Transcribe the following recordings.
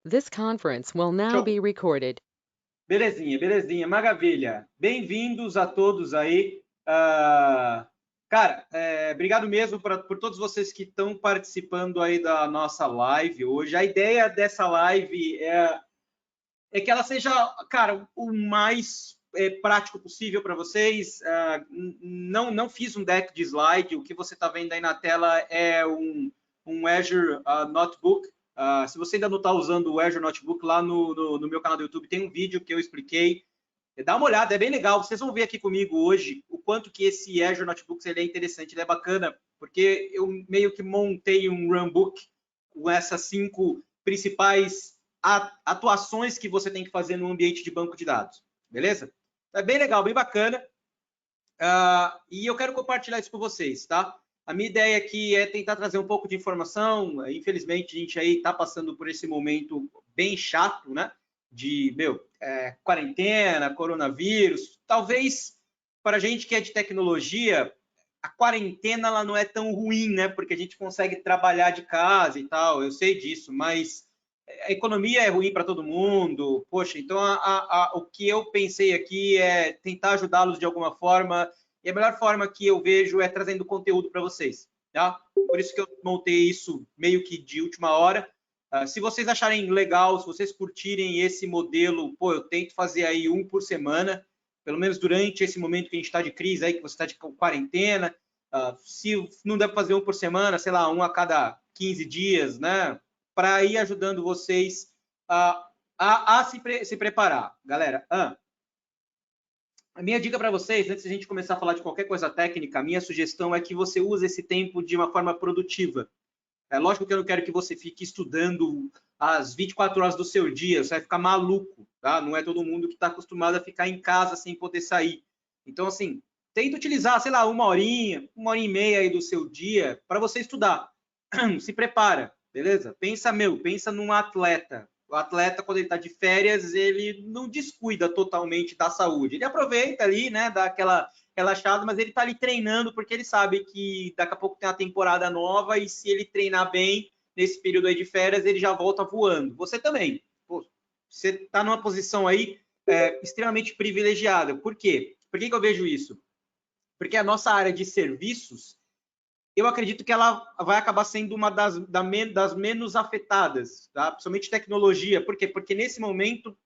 This conference will now Show. be recorded. Belezinha, belezinha, maravilha. Bem-vindos a todos aí. Cara, obrigado mesmo por todos vocês que estão participando aí da nossa live hoje. A ideia dessa live é que ela seja, cara, o mais prático possível para vocês. Não fiz um deck de slide. O que você está vendo aí na tela é um Azure Notebook. Se você ainda não está usando o Azure Notebook, lá no meu canal do YouTube tem um vídeo que eu expliquei. Dá uma olhada, é bem legal. Vocês vão ver aqui comigo hoje o quanto que esse Azure Notebook ele é interessante, ele é bacana, porque eu meio que montei um runbook com essas 5 principais atuações que você tem que fazer no ambiente de banco de dados, beleza? É bem legal, bem bacana. E eu quero compartilhar isso com vocês, tá? A minha ideia aqui é tentar trazer um pouco de informação. Infelizmente, a gente aí está passando por esse momento bem chato, né? De, quarentena, coronavírus. Talvez para a gente que é de tecnologia, a quarentena ela não é tão ruim, né? Porque a gente consegue trabalhar de casa e tal. Eu sei disso, mas a economia é ruim para todo mundo. Poxa, então o que eu pensei aqui é tentar ajudá-los de alguma forma. E a melhor forma que eu vejo é trazendo conteúdo para vocês, tá? Por isso que eu montei isso meio que de última hora. Se vocês acharem legal, se vocês curtirem esse modelo, pô, eu tento fazer aí um por semana, pelo menos durante esse momento que a gente está de crise aí, que você está de quarentena. Se não der para fazer um por semana, sei lá, um a cada 15 dias, né? Para ir ajudando vocês a se preparar. Galera, a minha dica para vocês, antes de a gente começar a falar de qualquer coisa técnica, a minha sugestão é que você use esse tempo de uma forma produtiva. É lógico que eu não quero que você fique estudando as 24 horas do seu dia, você vai ficar maluco, tá? Não é todo mundo que está acostumado a ficar em casa sem poder sair. Então, assim, tenta utilizar, sei lá, uma horinha e meia aí do seu dia para você estudar. Se prepara, beleza? Pensa num atleta. O atleta, quando ele está de férias, ele não descuida totalmente da saúde. Ele aproveita ali, né, dá aquela relaxada, mas ele está ali treinando porque ele sabe que daqui a pouco tem uma temporada nova e se ele treinar bem nesse período aí de férias, ele já volta voando. Você também. Pô, você está numa posição aí extremamente privilegiada. Por quê? Por que eu vejo isso? Porque a nossa área de serviços, eu acredito que ela vai acabar sendo uma das menos afetadas, tá? Principalmente tecnologia. Por quê? Porque nesse momento,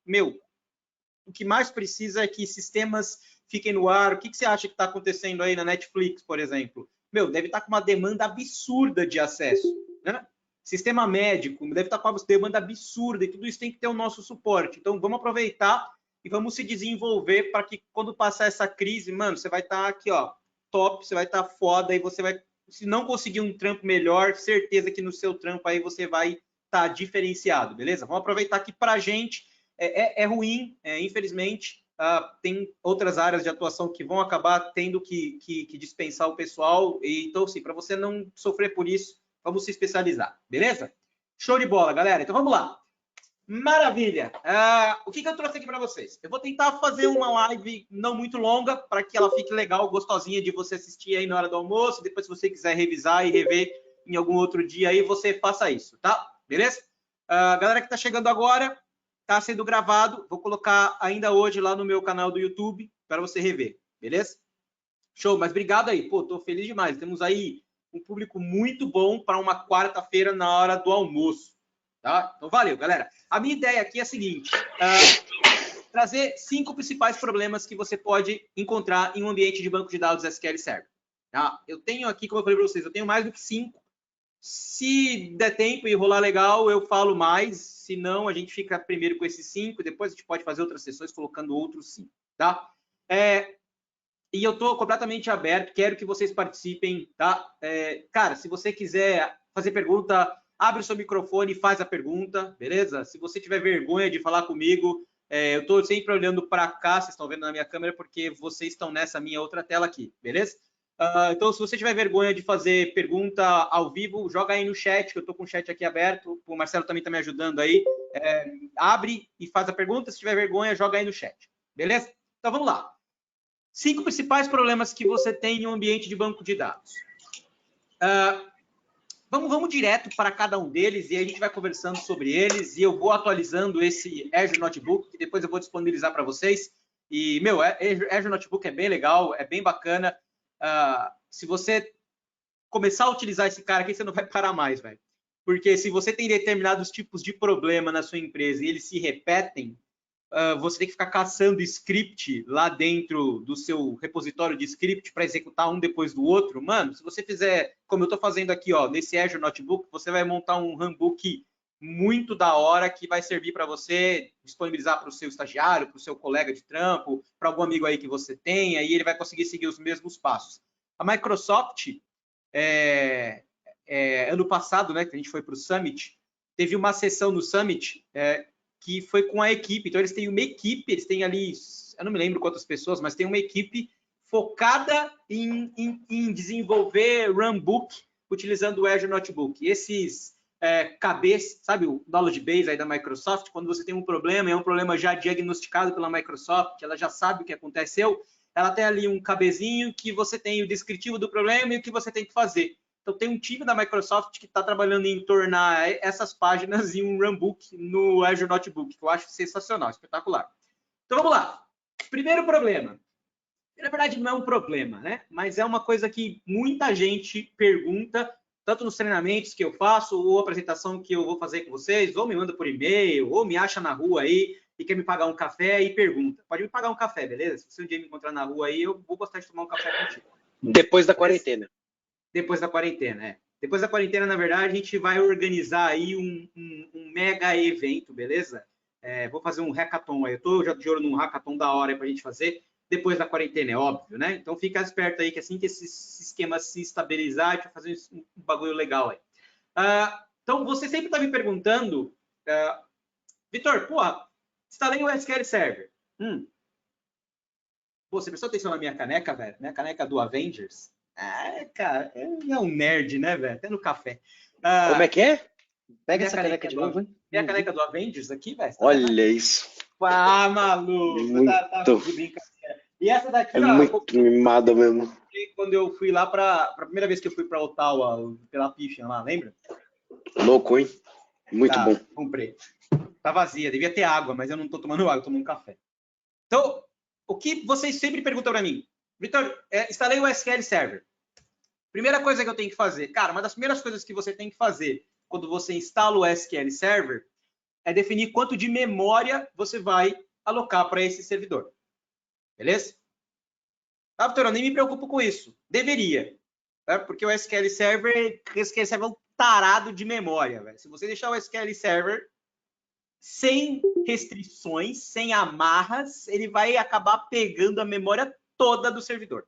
o que mais precisa é que sistemas fiquem no ar. O que você acha que está acontecendo aí na Netflix, por exemplo? Deve estar com uma demanda absurda de acesso, né? Sistema médico deve estar com uma demanda absurda e tudo isso tem que ter o nosso suporte. Então, vamos aproveitar e vamos se desenvolver para que quando passar essa crise, mano, você vai estar aqui, ó, top, você vai estar foda e você vai, se não conseguir um trampo melhor, certeza que no seu trampo aí você vai estar diferenciado, beleza? Vamos aproveitar que para a gente é ruim, infelizmente. Tem outras áreas de atuação que vão acabar tendo que dispensar o pessoal. Então, assim, para você não sofrer por isso, vamos se especializar, beleza? Show de bola, galera. Então, vamos lá. Maravilha! O que eu trouxe aqui para vocês? Eu vou tentar fazer uma live não muito longa, para que ela fique legal, gostosinha de você assistir aí na hora do almoço. Depois, se você quiser revisar e rever em algum outro dia aí, você faça isso, tá? Beleza? Galera que está chegando agora, está sendo gravado. Vou colocar ainda hoje lá no meu canal do YouTube para você rever, beleza? Show, mas obrigado aí. Pô, tô feliz demais. Temos aí um público muito bom para uma quarta-feira na hora do almoço. Tá? Então, valeu, galera. A minha ideia aqui é a seguinte: trazer 5 principais problemas que você pode encontrar em um ambiente de banco de dados SQL Server. Tá? Eu tenho aqui, como eu falei para vocês, eu tenho mais do que 5. Se der tempo e rolar legal, eu falo mais. Se não, a gente fica primeiro com esses 5, depois a gente pode fazer outras sessões colocando outros 5. Tá? E eu estou completamente aberto, quero que vocês participem, tá? Cara, se você quiser fazer pergunta, abre o seu microfone e faz a pergunta, beleza? Se você tiver vergonha de falar comigo, eu estou sempre olhando para cá, vocês estão vendo na minha câmera, porque vocês estão nessa minha outra tela aqui, beleza? Então, se você tiver vergonha de fazer pergunta ao vivo, joga aí no chat, que eu estou com o chat aqui aberto, o Marcelo também está me ajudando aí. Abre e faz a pergunta, se tiver vergonha, joga aí no chat, beleza? Então, vamos lá. 5 principais problemas que você tem em um ambiente de banco de dados. vamos direto para cada um deles e a gente vai conversando sobre eles e eu vou atualizando esse Azure Notebook, que depois eu vou disponibilizar para vocês. E, meu, Azure Notebook é bem legal, é bem bacana. Se você começar a utilizar esse cara aqui, você não vai parar mais, velho. Porque se você tem determinados tipos de problema na sua empresa e eles se repetem, você tem que ficar caçando script lá dentro do seu repositório de script para executar um depois do outro. Mano, se você fizer, como eu estou fazendo aqui, ó, nesse Azure Notebook, você vai montar um handbook muito da hora que vai servir para você disponibilizar para o seu estagiário, para o seu colega de trampo, para algum amigo aí que você tenha, e ele vai conseguir seguir os mesmos passos. A Microsoft, ano passado, né, que a gente foi para o Summit, teve uma sessão no Summit que foi com a equipe. Então, eles têm uma equipe, eles têm ali, eu não me lembro quantas pessoas, mas tem uma equipe focada em desenvolver runbook utilizando o Azure Notebook. Esses KBs, sabe, o Knowledge Base aí da Microsoft, quando você tem um problema, é um problema já diagnosticado pela Microsoft, ela já sabe o que aconteceu, ela tem ali um KBzinho que você tem o descritivo do problema e o que você tem que fazer. Então, tem um time da Microsoft que está trabalhando em tornar essas páginas em um runbook no Azure Notebook, que eu acho sensacional, espetacular. Então, vamos lá. Primeiro problema. Na verdade, não é um problema, né? Mas é uma coisa que muita gente pergunta, tanto nos treinamentos que eu faço, ou apresentação que eu vou fazer com vocês, ou me manda por e-mail, ou me acha na rua aí e quer me pagar um café e pergunta. Pode me pagar um café, beleza? Se você um dia me encontrar na rua aí, eu vou gostar de tomar um café contigo. Depois da quarentena. Depois da quarentena, Depois da quarentena, na verdade, a gente vai organizar aí um mega evento, beleza? Vou fazer um hackathon aí. Eu tô já de olho num hackathon da hora para a gente fazer depois da quarentena, é óbvio, né? Então, fica esperto aí que assim que esse esquema se estabilizar, a gente vai fazer um bagulho legal aí. Então, você sempre está me perguntando, Vitor, porra, instalei o SQL Server. Pô, você prestou atenção na minha caneca, velho? Minha caneca do Avengers? Cara, é um nerd, né, velho? Até no café. Como é que é? Pega essa caneca de novo, hein? Tem a caneca do Avengers aqui, velho? Olha isso. Maluco! Tá de brincadeira. E essa daqui, muito mimada mesmo. Quando eu fui lá a primeira vez que eu fui para Ottawa, pela Pifian lá, lembra? Louco, hein? Muito bom. Comprei. Tá vazia, devia ter água, mas eu não tô tomando água, eu tô tomando café. Então, o que vocês sempre perguntam para mim? Vitor, instalei o SQL Server. Primeira coisa que eu tenho que fazer, cara, uma das primeiras coisas que você tem que fazer quando você instala o SQL Server é definir quanto de memória você vai alocar para esse servidor. Beleza? Ah, Vitor, eu nem me preocupo com isso. Deveria. Tá? Porque o SQL Server é um tarado de memória. Véio. Se você deixar o SQL Server sem restrições, sem amarras, ele vai acabar pegando a memória toda do servidor.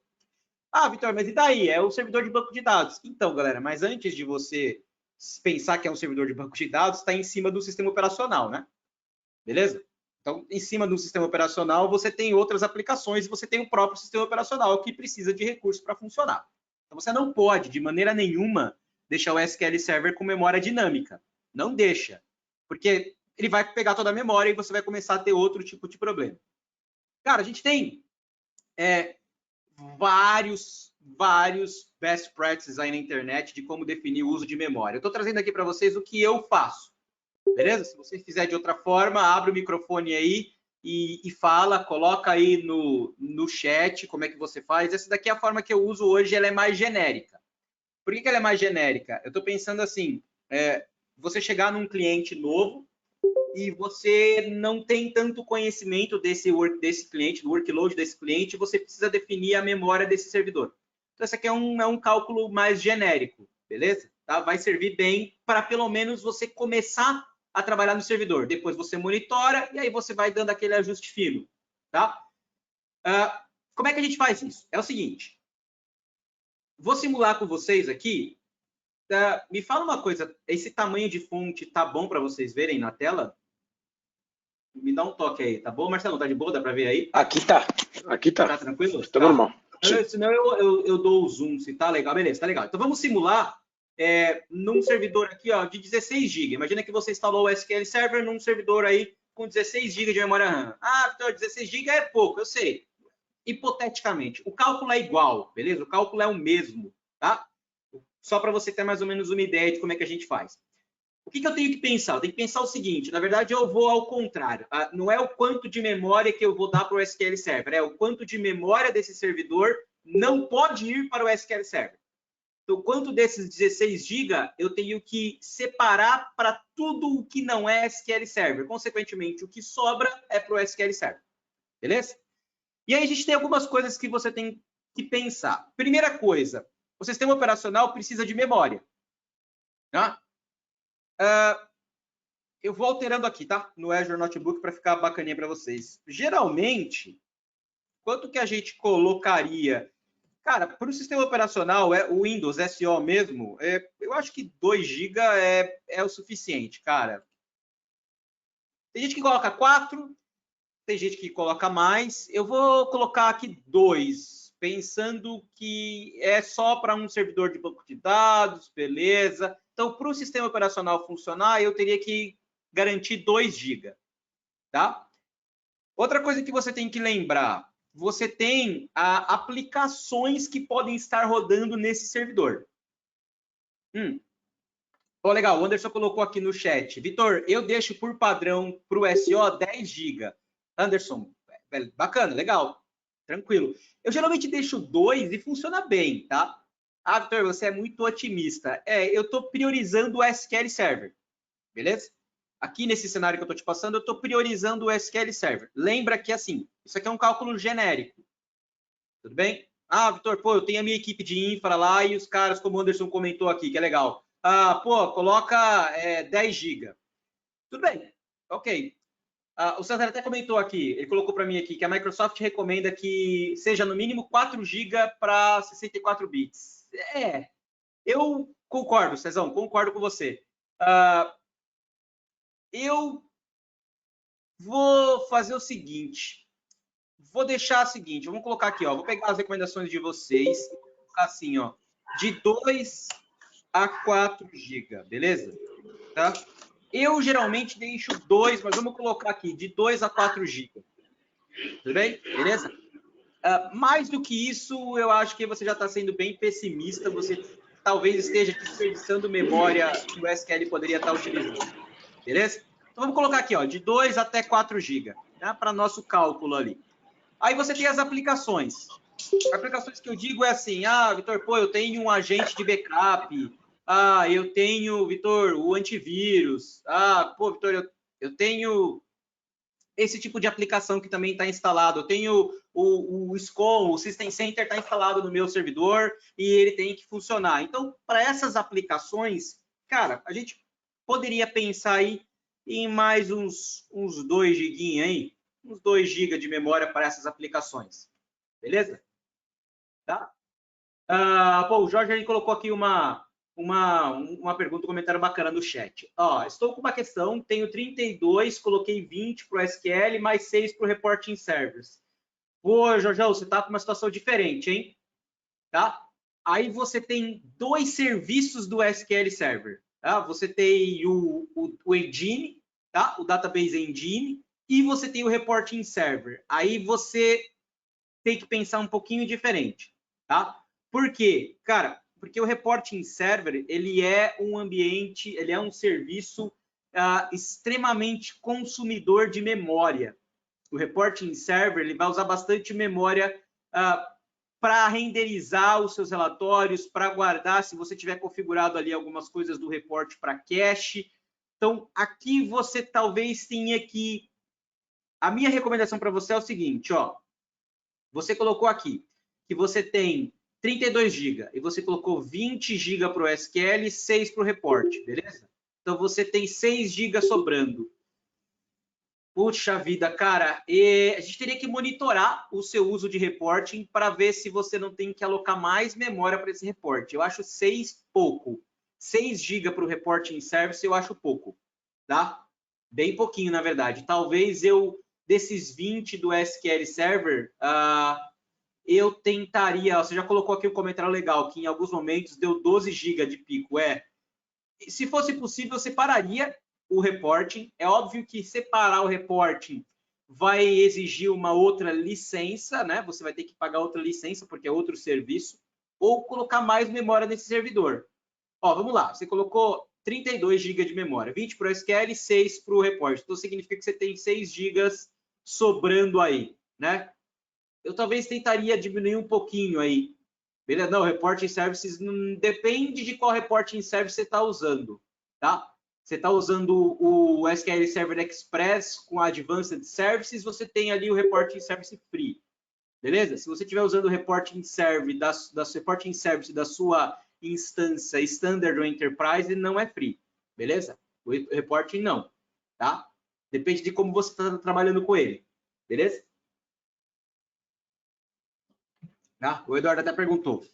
Ah, Vitor, mas e daí? É o servidor de banco de dados. Então, galera, mas antes de você pensar que é um servidor de banco de dados, está em cima do sistema operacional, né? Beleza? Então, em cima do sistema operacional, você tem outras aplicações e você tem o próprio sistema operacional que precisa de recursos para funcionar. Então, você não pode, de maneira nenhuma, deixar o SQL Server com memória dinâmica. Não deixa. Porque ele vai pegar toda a memória e você vai começar a ter outro tipo de problema. Cara, a gente tem vários best practices aí na internet de como definir o uso de memória. Eu estou trazendo aqui para vocês o que eu faço. Beleza? Se você fizer de outra forma, abre o microfone aí e fala, coloca aí no chat como é que você faz. Essa daqui é a forma que eu uso hoje, ela é mais genérica. Por que ela é mais genérica? Eu estou pensando assim, você chegar num cliente novo e você não tem tanto conhecimento desse cliente, do workload desse cliente, você precisa definir a memória desse servidor. Então, esse aqui é um cálculo mais genérico, beleza? Tá? Vai servir bem para, pelo menos, você começar a trabalhar no servidor. Depois você monitora e aí você vai dando aquele ajuste fino, tá? Como é que a gente faz isso? É o seguinte, vou simular com vocês aqui. Me fala uma coisa, esse tamanho de fonte tá bom para vocês verem na tela? Me dá um toque aí, tá bom, Marcelo? Tá de boa? Dá para ver aí? Aqui tá. Tá tranquilo? Tá normal. Senão eu dou o zoom, se tá legal. Beleza, tá legal. Então vamos simular num servidor aqui, ó, de 16 GB. Imagina que você instalou o SQL Server num servidor aí com 16 GB de memória RAM. Ah, então 16 GB é pouco, eu sei. Hipoteticamente, o cálculo é igual, beleza? O cálculo é o mesmo, tá? só para você ter mais ou menos uma ideia de como é que a gente faz. O que eu tenho que pensar? Eu tenho que pensar o seguinte, na verdade eu vou ao contrário, não é o quanto de memória que eu vou dar para o SQL Server, é o quanto de memória desse servidor não pode ir para o SQL Server. Então, quanto desses 16 GB eu tenho que separar para tudo o que não é SQL Server. Consequentemente, o que sobra é para o SQL Server. Beleza? E aí a gente tem algumas coisas que você tem que pensar. Primeira coisa, o sistema operacional precisa de memória. Tá? Eu vou alterando aqui, tá? No Azure Notebook para ficar bacaninha para vocês. Geralmente, quanto que a gente colocaria? Cara, para o sistema operacional, o Windows SO mesmo, eu acho que 2 GB é o suficiente, cara. Tem gente que coloca 4, tem gente que coloca mais. Eu vou colocar aqui 2, pensando que é só para um servidor de banco de dados, beleza. Então, para o sistema operacional funcionar, eu teria que garantir 2 GB, tá? Outra coisa que você tem que lembrar, você tem aplicações que podem estar rodando nesse servidor. Legal, o Anderson colocou aqui no chat. Vitor, eu deixo por padrão para o SO 10 GB. Anderson, bacana, legal, tranquilo. Eu geralmente deixo 2 e funciona bem, tá? Ah, Vitor, você é muito otimista. Eu estou priorizando o SQL Server, beleza? Aqui nesse cenário que eu estou te passando, eu estou priorizando o SQL Server. Lembra que, assim, isso aqui é um cálculo genérico. Tudo bem? Ah, Vitor, pô, eu tenho a minha equipe de infra lá e os caras, como o Anderson comentou aqui, que é legal. Coloca 10 GB. Tudo bem, ok. O César até comentou aqui, ele colocou para mim aqui, que a Microsoft recomenda que seja no mínimo 4 GB para 64 bits. Eu concordo, Cezão, concordo com você. Eu vou fazer o seguinte, vou deixar o seguinte, vamos colocar aqui, ó, vou pegar as recomendações de vocês, assim, ó, de 2 a 4 GB, beleza? Tá? Eu geralmente deixo 2, mas vamos colocar aqui, de 2 a 4 GB. Tudo bem? Beleza? Mais do que isso, eu acho que você já está sendo bem pessimista, você talvez esteja desperdiçando memória que o SQL poderia estar utilizando. Beleza? Então vamos colocar aqui, ó, de 2 até 4 GB, tá? Para nosso cálculo ali. Aí você tem as aplicações. Aplicações que eu digo é assim, Vitor, pô, eu tenho um agente de backup, eu tenho, Vitor, o antivírus, pô, Vitor, eu tenho esse tipo de aplicação que também está instalado, eu tenho o SCOM, o System Center está instalado no meu servidor e ele tem que funcionar. Então, para essas aplicações, cara, a gente poderia pensar aí em mais uns 2 GB aí, uns 2 GB de memória para essas aplicações. Beleza? Tá? O Jorge ele colocou aqui uma pergunta, um comentário bacana no chat. Estou com uma questão, tenho 32, coloquei 20 para o SQL, mais 6 para o Reporting Servers. Pô, Jorgão, você está com uma situação diferente, hein? Tá? Aí você tem 2 serviços do SQL Server. Tá? Você tem o Engine, tá? O Database Engine, e você tem o Reporting Server. Aí você tem que pensar um pouquinho diferente, tá? Por quê? Cara, porque o Reporting Server, ele é um ambiente, ele é um serviço extremamente consumidor de memória. O Reporting Server, ele vai usar bastante memória para renderizar os seus relatórios, para guardar, se você tiver configurado ali algumas coisas do report para cache. Então, aqui você talvez tenha que... A minha recomendação para você é o seguinte, ó. Você colocou aqui que você tem 32 GB e você colocou 20 GB para o SQL e 6 para o report, beleza? Então, você tem 6 GB sobrando. Puxa vida, cara, a gente teria que monitorar o seu uso de reporting para ver se você não tem que alocar mais memória para esse report. Eu acho 6 pouco. 6 GB para o reporting service eu acho pouco, tá? Bem pouquinho, na verdade. Talvez desses 20 do SQL Server, eu tentaria... Você já colocou aqui um comentário legal, que em alguns momentos deu 12 GB de pico. Se fosse possível, eu separaria o reporting. É óbvio que separar o reporting vai exigir uma outra licença, né? Você vai ter que pagar outra licença, porque é outro serviço, ou colocar mais memória nesse servidor. Ó, vamos lá. Você colocou 32 GB de memória, 20 para o SQL e 6 para o report. Então, significa que você tem 6 GB sobrando aí, né? Eu talvez tentaria diminuir um pouquinho aí. Beleza? Não, reporting services não depende de qual reporting service você está usando, tá? Você está usando o SQL Server Express com Advanced Services, você tem ali o reporting service free, beleza? Se você estiver usando o reporting service da sua instância Standard ou Enterprise, não é free, beleza? O reporting não, tá? Depende de como você está trabalhando com ele, beleza? Tá? O Eduardo até perguntou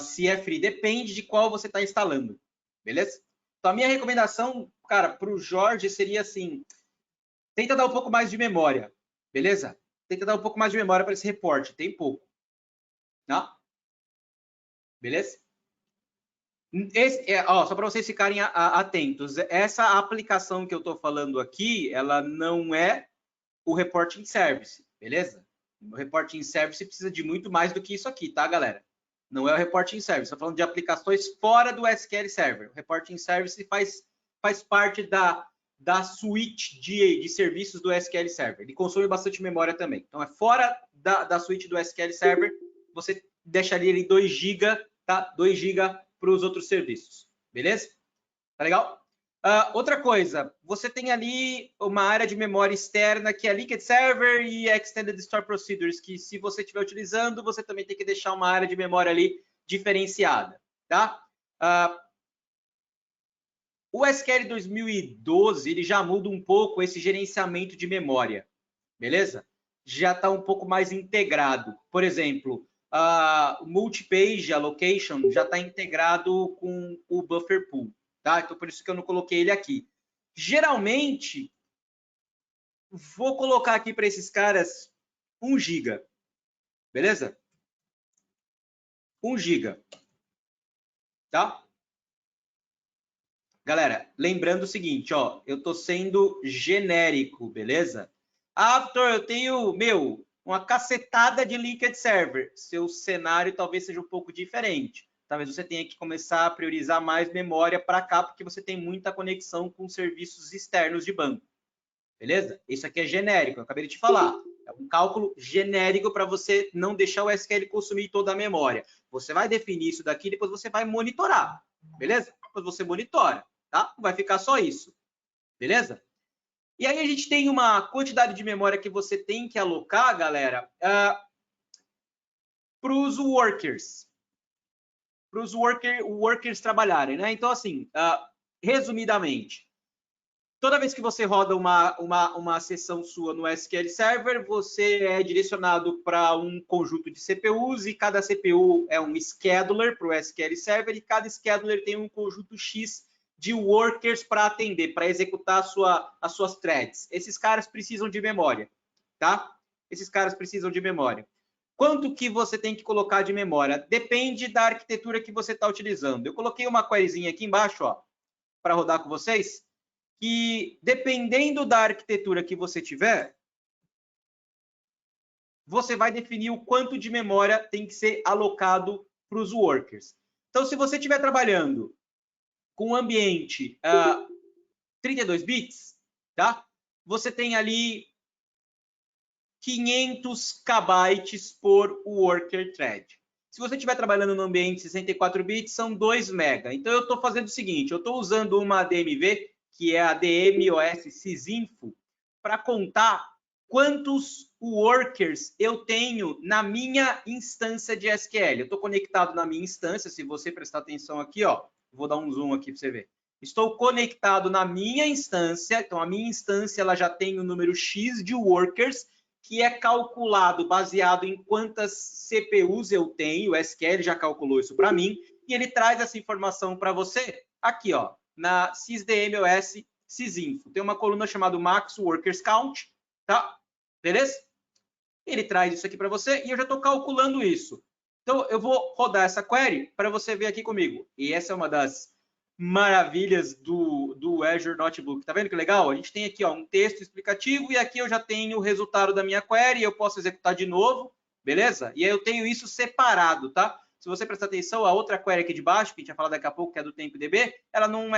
se é free. Depende de qual você está instalando, beleza? Então, a minha recomendação, cara, para o Jorge seria assim, tenta dar um pouco mais de memória, beleza? Tenta dar um pouco mais de memória para esse reporte, tem pouco, tá? Beleza? Só para vocês ficarem atentos, essa aplicação que eu estou falando aqui, ela não é o reporting service, beleza? O reporting service precisa de muito mais do que isso aqui, tá, galera? Não é o reporting service, estou falando de aplicações fora do SQL Server. O reporting service faz parte da suite de serviços do SQL Server. Ele consome bastante memória também. Então, é fora da suite do SQL Server, você deixaria ali 2 GB, tá? 2 GB para os outros serviços, beleza? Tá legal? Outra coisa, você tem ali uma área de memória externa que é Linked Server e Extended Store Procedures, que se você estiver utilizando, você também tem que deixar uma área de memória ali diferenciada, tá? O SQL 2012, ele já muda um pouco esse gerenciamento de memória, beleza? Já está um pouco mais integrado. Por exemplo, o Multi-Page Allocation já está integrado com o Buffer Pool. Tá? Então, por isso que eu não coloquei ele aqui. Geralmente, vou colocar aqui para esses caras 1 GB. Beleza? 1 GB. Tá? Galera, lembrando o seguinte, ó, eu estou sendo genérico, beleza? Vitor, eu tenho, uma cacetada de Linked Server. Seu cenário talvez seja um pouco diferente. Talvez você tenha que começar a priorizar mais memória para cá, porque você tem muita conexão com serviços externos de banco. Beleza? Isso aqui é genérico, eu acabei de te falar. É um cálculo genérico para você não deixar o SQL consumir toda a memória. Você vai definir isso daqui, depois você vai monitorar. Beleza? Depois você monitora, tá? Não vai ficar só isso. Beleza? E aí a gente tem uma quantidade de memória que você tem que alocar, galera, para os workers. Para os workers trabalharem, né? Então, assim, resumidamente, toda vez que você roda uma sessão sua no SQL Server, você é direcionado para um conjunto de CPUs e cada CPU é um scheduler para o SQL Server e cada scheduler tem um conjunto X de workers para atender, para executar as suas threads. Esses caras precisam de memória, tá? Esses caras precisam de memória. Quanto que você tem que colocar de memória? Depende da arquitetura que você está utilizando. Eu coloquei uma queryzinha aqui embaixo, ó, para rodar com vocês, que dependendo da arquitetura que você tiver, você vai definir o quanto de memória tem que ser alocado para os workers. Então, se você estiver trabalhando com um ambiente 32 bits, tá? Você tem ali 500 KB por worker thread. Se você estiver trabalhando no ambiente 64 bits, são 2 MB. Então, eu estou fazendo o seguinte, eu estou usando uma DMV, que é a DMOS Sysinfo, para contar quantos workers eu tenho na minha instância de SQL. Eu estou conectado na minha instância, se você prestar atenção aqui, ó, vou dar um zoom aqui para você ver. Estou conectado na minha instância, então a minha instância ela já tem o número X de workers, que é calculado baseado em quantas CPUs eu tenho, o SQL já calculou isso para mim, e ele traz essa informação para você aqui, ó, na SysDMOS Sysinfo. Tem uma coluna chamada Max Workers Count, tá? Beleza? Ele traz isso aqui para você e eu já estou calculando isso. Então, eu vou rodar essa query para você ver aqui comigo. E essa é uma das maravilhas do Azure Notebook. Tá vendo que legal? A gente tem aqui ó, um texto explicativo e aqui eu já tenho o resultado da minha query. Eu posso executar de novo, beleza? E aí eu tenho isso separado, tá? se você prestar atenção, a outra query aqui de baixo, que a gente vai falar daqui a pouco, que é do TempDB, ela não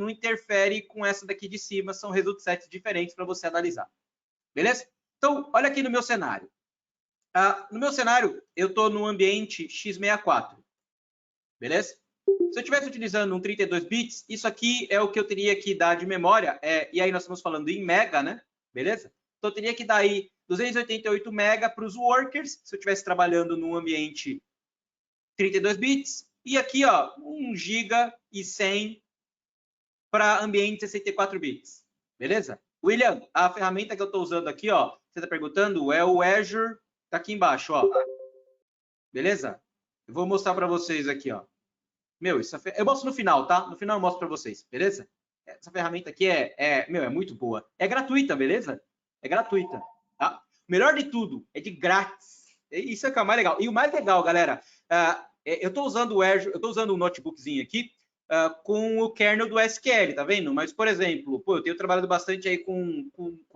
interfere com essa daqui de cima, são result sets diferentes para você analisar. Beleza? Então, olha aqui no meu cenário. No meu cenário, eu estou no ambiente x64. Beleza? Se eu estivesse utilizando um 32 bits, isso aqui é o que eu teria que dar de memória. E aí nós estamos falando em mega, né? Beleza? Então eu teria que dar aí 288 mega para os workers, se eu estivesse trabalhando num ambiente 32 bits. E aqui, ó, 1 GB e 100 para ambiente 64 bits. Beleza? William, a ferramenta que eu estou usando aqui, ó, você está perguntando, é o Azure, tá aqui embaixo, ó. Beleza? Eu vou mostrar para vocês aqui, ó. Meu, eu mostro no final, tá? No final eu mostro para vocês, beleza? Essa ferramenta aqui é muito boa. É gratuita, beleza? É gratuita, tá? O melhor de tudo, é de grátis. Isso é que é o mais legal. E o mais legal, galera, eu estou usando o Azure, eu estou usando um notebookzinho aqui com o kernel do SQL, tá vendo? Mas, por exemplo, pô, eu tenho trabalhado bastante aí com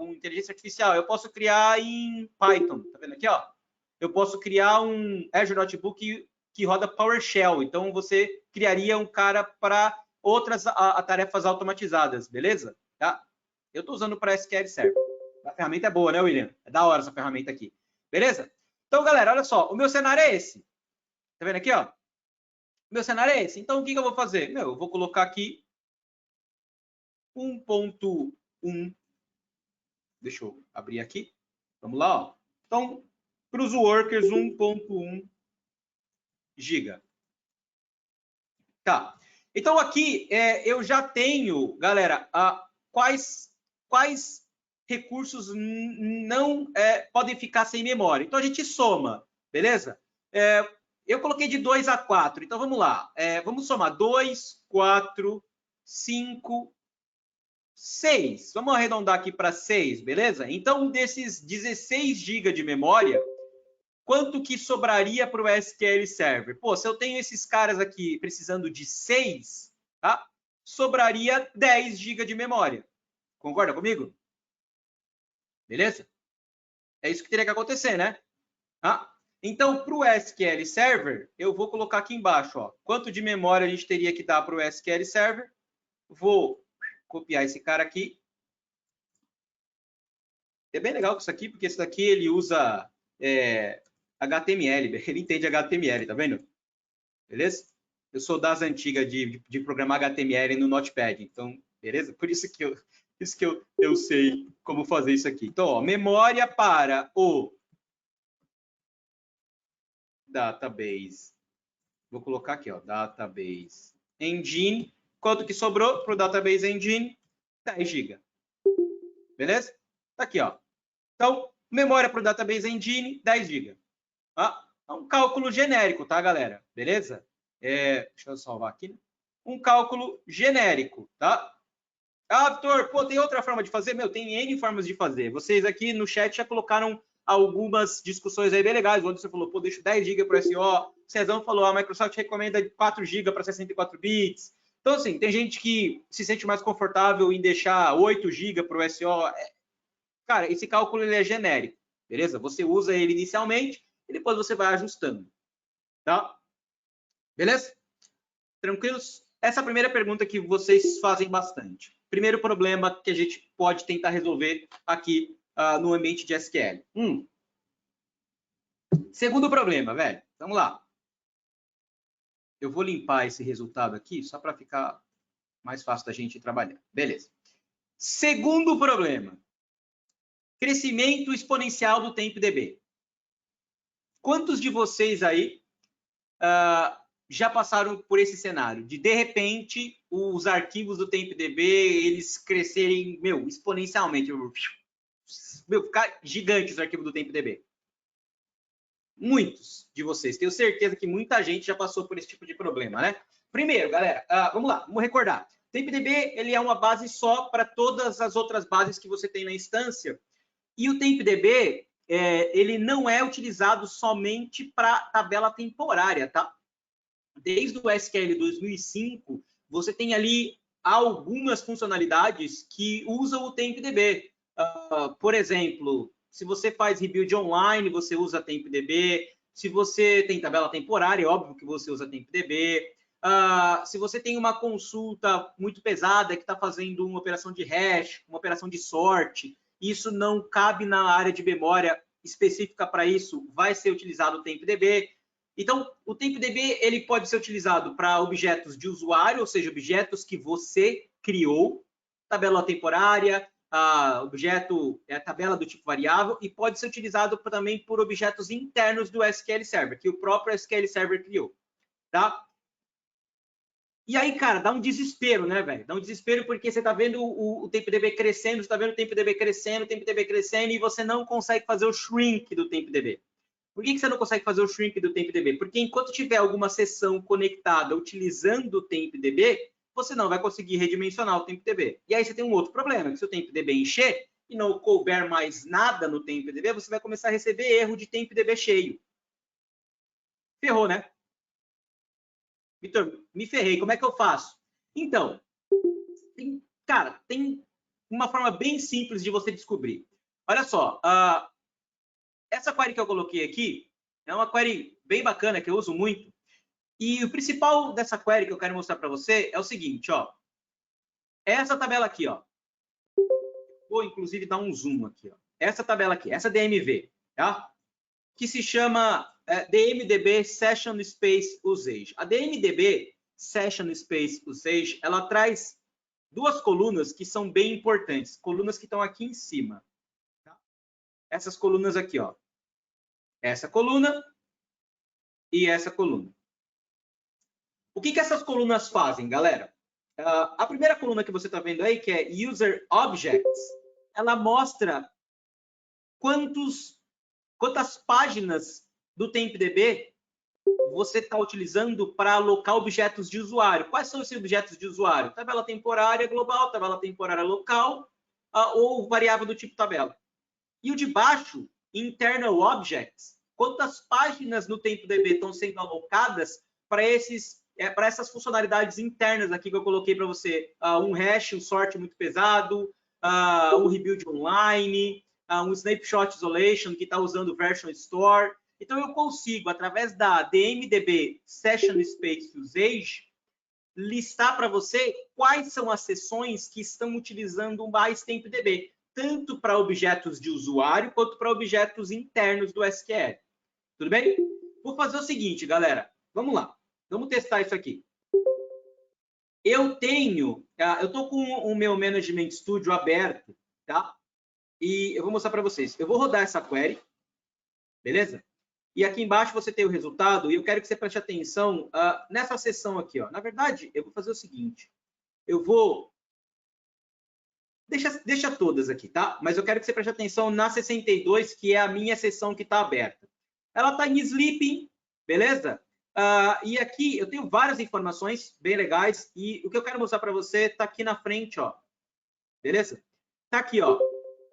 inteligência artificial. Eu posso criar em Python, tá vendo aqui, ó? Eu posso criar um Azure Notebook que roda PowerShell. Então, você criaria um cara para outras tarefas automatizadas, beleza? Tá? Eu estou usando para SQL Server. A ferramenta é boa, né, William? É da hora essa ferramenta aqui. Beleza? Então, galera, olha só. O meu cenário é esse. Tá vendo aqui, ó? O meu cenário é esse. Então, o que eu vou fazer? Meu, eu vou colocar aqui 1.1. Deixa eu abrir aqui. Vamos lá, ó. Então, para os workers, 1.1 GB. Tá. Então, aqui eu já tenho, galera, quais recursos não podem ficar sem memória. Então, a gente soma, beleza? Eu coloquei de 2 a 4. Então, vamos lá. Vamos somar 2, 4, 5, 6. Vamos arredondar aqui para 6, beleza? Então, desses 16 GB de memória, quanto que sobraria para o SQL Server? Pô, se eu tenho esses caras aqui precisando de 6, tá? Sobraria 10 GB de memória. Concorda comigo? Beleza? É isso que teria que acontecer, né? Então, para o SQL Server, eu vou colocar aqui embaixo, ó, quanto de memória a gente teria que dar para o SQL Server. Vou copiar esse cara aqui. É bem legal com isso aqui, porque esse daqui ele usa HTML, ele entende HTML, tá vendo? Beleza? Eu sou das antigas de programar HTML no Notepad, então, beleza? Por isso que eu sei como fazer isso aqui. Então, ó, memória para o database. Vou colocar aqui, ó, database engine. Quanto que sobrou para o database engine? 10 GB. Beleza? Tá aqui, ó. Então, memória para o database engine, 10 GB. É um cálculo genérico, tá, galera? Beleza? Deixa eu salvar aqui. Né? Um cálculo genérico, tá? Vitor, pô, tem outra forma de fazer? Meu, tem N formas de fazer. Vocês aqui no chat já colocaram algumas discussões aí bem legais, onde você falou, pô, deixa 10 GB para SO. O Cezão falou, a Microsoft recomenda 4 GB para 64 bits. Então, assim, tem gente que se sente mais confortável em deixar 8 GB para o SO. Cara, esse cálculo ele é genérico, beleza? Você usa ele inicialmente e depois você vai ajustando, tá? Beleza? Tranquilos? Essa é a primeira pergunta que vocês fazem bastante. Primeiro problema que a gente pode tentar resolver aqui no ambiente de SQL. Segundo problema, velho. Vamos lá. Eu vou limpar esse resultado aqui só para ficar mais fácil da gente trabalhar. Beleza. Segundo problema. Crescimento exponencial do TempDB. Quantos de vocês aí já passaram por esse cenário? De repente, os arquivos do TempDB, eles crescerem, exponencialmente. Ficar gigantes os arquivos do TempDB. Muitos de vocês. Tenho certeza que muita gente já passou por esse tipo de problema, né? Primeiro, galera, vamos lá, vamos recordar. TempDB, ele é uma base só para todas as outras bases que você tem na instância. E o TempDB, ele não é utilizado somente para tabela temporária, tá? Desde o SQL 2005, você tem ali algumas funcionalidades que usam o TempDB. Por exemplo, se você faz rebuild online, você usa TempDB. Se você tem tabela temporária, é óbvio que você usa TempDB. Se você tem uma consulta muito pesada que está fazendo uma operação de hash, uma operação de sorte, isso não cabe na área de memória específica para isso, vai ser utilizado o TempDB. Então, o TempDB ele pode ser utilizado para objetos de usuário, ou seja, objetos que você criou, tabela temporária, objeto, tabela do tipo variável, e pode ser utilizado também por objetos internos do SQL Server, que o próprio SQL Server criou, tá? E aí, cara, dá um desespero, né, velho? Dá um desespero porque você tá vendo o TempDB crescendo, você tá vendo o TempDB crescendo, e você não consegue fazer o shrink do TempDB. Por que você não consegue fazer o shrink do TempDB? Porque enquanto tiver alguma sessão conectada utilizando o TempDB, você não vai conseguir redimensionar o TempDB. E aí você tem um outro problema, que se o TempDB encher e não couber mais nada no TempDB, você vai começar a receber erro de TempDB cheio. Ferrou, né? Vitor, me ferrei, como é que eu faço? Então, cara, tem uma forma bem simples de você descobrir. Olha só, essa query que eu coloquei aqui é uma query bem bacana, que eu uso muito. E o principal dessa query que eu quero mostrar para você é o seguinte, ó. Essa tabela aqui, ó. Vou, inclusive, dar um zoom aqui, ó. Essa tabela aqui, essa DMV, tá? Que se chama DMDB Session Space Usage. A DMDB Session Space Usage, ela traz duas colunas que são bem importantes. Colunas que estão aqui em cima. Tá? Essas colunas aqui, ó. Essa coluna e essa coluna. O que essas colunas fazem, galera? A primeira coluna que você está vendo aí, que é User Objects, ela mostra quantas páginas do TempDB você está utilizando para alocar objetos de usuário. Quais são esses objetos de usuário? Tabela temporária global, tabela temporária local ou variável do tipo tabela. E o de baixo, Internal Objects, quantas páginas no TempDB estão sendo alocadas para essas funcionalidades internas aqui que eu coloquei para você. Um hash, um sort muito pesado, um rebuild online, um snapshot isolation que está usando version store. Então, eu consigo, através da DMDB Session Space Usage, listar para você quais são as sessões que estão utilizando mais TempDB, tanto para objetos de usuário quanto para objetos internos do SQL. Tudo bem? Vou fazer o seguinte, galera. Vamos lá. Vamos testar isso aqui. Eu estou com o meu Management Studio aberto, tá? E eu vou mostrar para vocês. Eu vou rodar essa query, beleza? E aqui embaixo você tem o resultado, e eu quero que você preste atenção nessa seção aqui, ó. Na verdade, eu vou fazer o seguinte. Eu vou... Deixa todas aqui, tá? Mas eu quero que você preste atenção na 62, que é a minha seção que está aberta. Ela está em sleeping, beleza? E aqui eu tenho várias informações bem legais, e o que eu quero mostrar para você está aqui na frente, ó. Beleza? Está aqui, ó.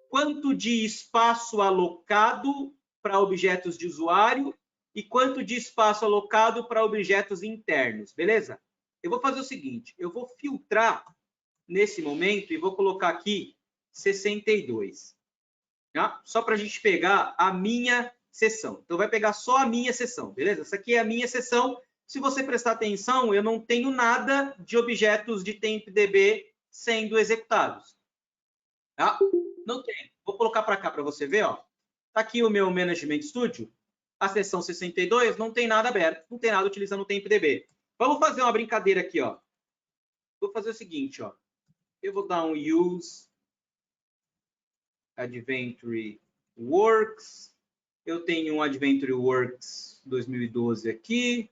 Quanto de espaço alocado para objetos de usuário e quanto de espaço alocado para objetos internos, beleza? Eu vou fazer o seguinte, eu vou filtrar nesse momento e vou colocar aqui 62, tá? Só para a gente pegar a minha seção. Então, vai pegar só a minha seção, beleza? Essa aqui é a minha seção. Se você prestar atenção, eu não tenho nada de objetos de TempDB sendo executados, tá? Não tem. Vou colocar para cá para você ver, ó. Tá aqui o meu Management Studio, a seção 62, não tem nada aberto, não tem nada utilizando o TempDB. Vamos fazer uma brincadeira aqui, ó. Vou fazer o seguinte, ó. Eu vou dar um Use Adventure Works. Eu tenho um Adventure Works 2012 aqui.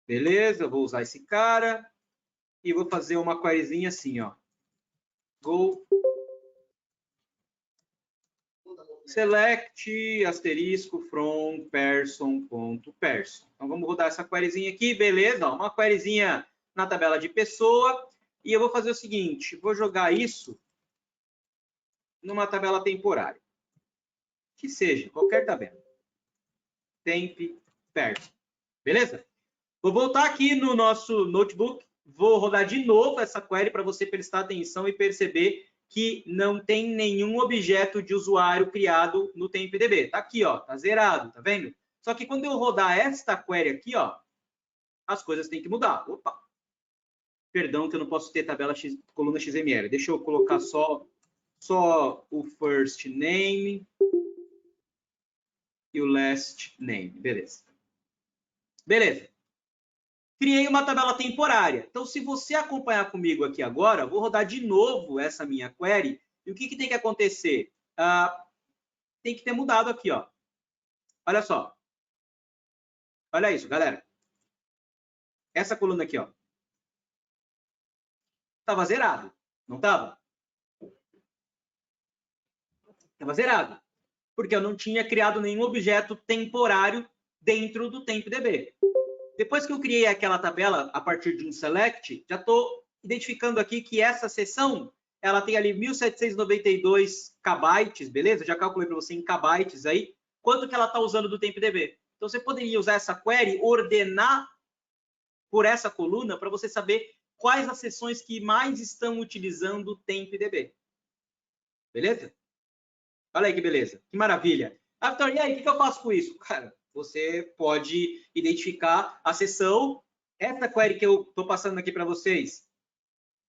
Beleza, eu vou usar esse cara. E vou fazer uma queryzinha assim, ó. Go select asterisco from person.person. Então, vamos rodar essa queryzinha aqui, beleza? Ó, uma queryzinha na tabela de pessoa. E eu vou fazer o seguinte, vou jogar isso numa tabela temporária. Que seja, qualquer tabela. Temp, person. Beleza? Vou voltar aqui no nosso notebook. Vou rodar de novo essa query para você prestar atenção e perceber que não tem nenhum objeto de usuário criado no TempDB. Tá aqui, ó, tá zerado, tá vendo? Só que quando eu rodar esta query aqui, ó, as coisas têm que mudar. Opa! Perdão que eu não posso ter tabela coluna XML. Deixa eu colocar só o first name e o last name. Beleza. Beleza. Criei uma tabela temporária. Então, se você acompanhar comigo aqui agora, vou rodar de novo essa minha query. E o que tem que acontecer? Tem que ter mudado aqui, ó. Olha só. Olha isso, galera. Essa coluna aqui, ó. Estava zerado. Não estava? Estava zerado. Porque eu não tinha criado nenhum objeto temporário dentro do TempDB. Depois que eu criei aquela tabela a partir de um select, já estou identificando aqui que essa seção, ela tem ali 1792 kbytes, beleza? Já calculei para você em kbytes aí, quanto que ela está usando do TempDB. Então, você poderia usar essa query, ordenar por essa coluna, para você saber quais as seções que mais estão utilizando o TempDB. Beleza? Olha aí que beleza, que maravilha. Vitor, e aí, o que eu faço com isso? Cara, você pode identificar a seção. Essa query que eu estou passando aqui para vocês,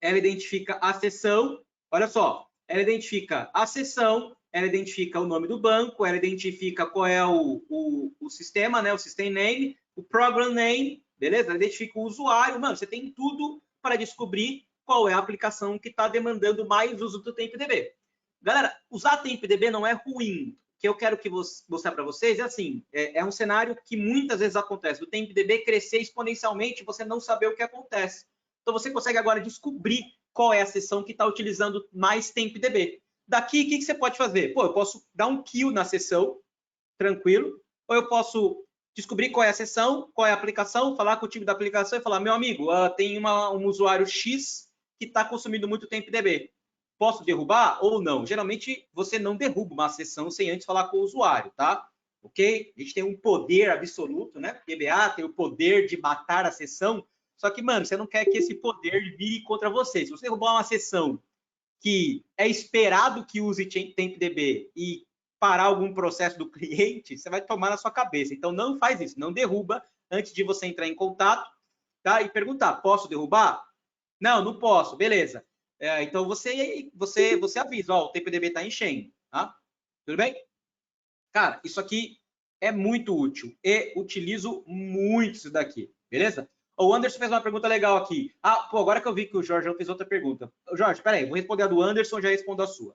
ela identifica a seção. Olha só, ela identifica a seção, ela identifica o nome do banco, ela identifica qual é o sistema, né? O system name, o program name, beleza? Ela identifica o usuário. Mano, você tem tudo para descobrir qual é a aplicação que está demandando mais uso do TempDB. Galera, usar TempDB não é ruim. O que eu quero mostrar para vocês é assim, é um cenário que muitas vezes acontece, do TempDB crescer exponencialmente e você não saber o que acontece. Então, você consegue agora descobrir qual é a seção que está utilizando mais TempDB. Daqui, o que você pode fazer? Pô, eu posso dar um kill na seção, tranquilo, ou eu posso descobrir qual é a seção, qual é a aplicação, falar com o time da aplicação e falar, meu amigo, tem um usuário X que está consumindo muito TempDB. Posso derrubar ou não? Geralmente, você não derruba uma sessão sem antes falar com o usuário, tá? Ok? A gente tem um poder absoluto, né? O DBA tem o poder de matar a sessão, só que, mano, você não quer que esse poder vire contra você. Se você derrubar uma sessão que é esperado que use TempDB e parar algum processo do cliente, você vai tomar na sua cabeça. Então, não faz isso. Não derruba antes de você entrar em contato, tá? E perguntar, posso derrubar? Não, não posso. Beleza. Então, você avisa, ó, o TempDB está enchendo, tá? Tudo bem? Cara, isso aqui é muito útil e utilizo muito isso daqui, beleza? O Anderson fez uma pergunta legal aqui. Pô, agora que eu vi que o Jorge fez outra pergunta. Jorge, peraí, vou responder a do Anderson, já respondo a sua.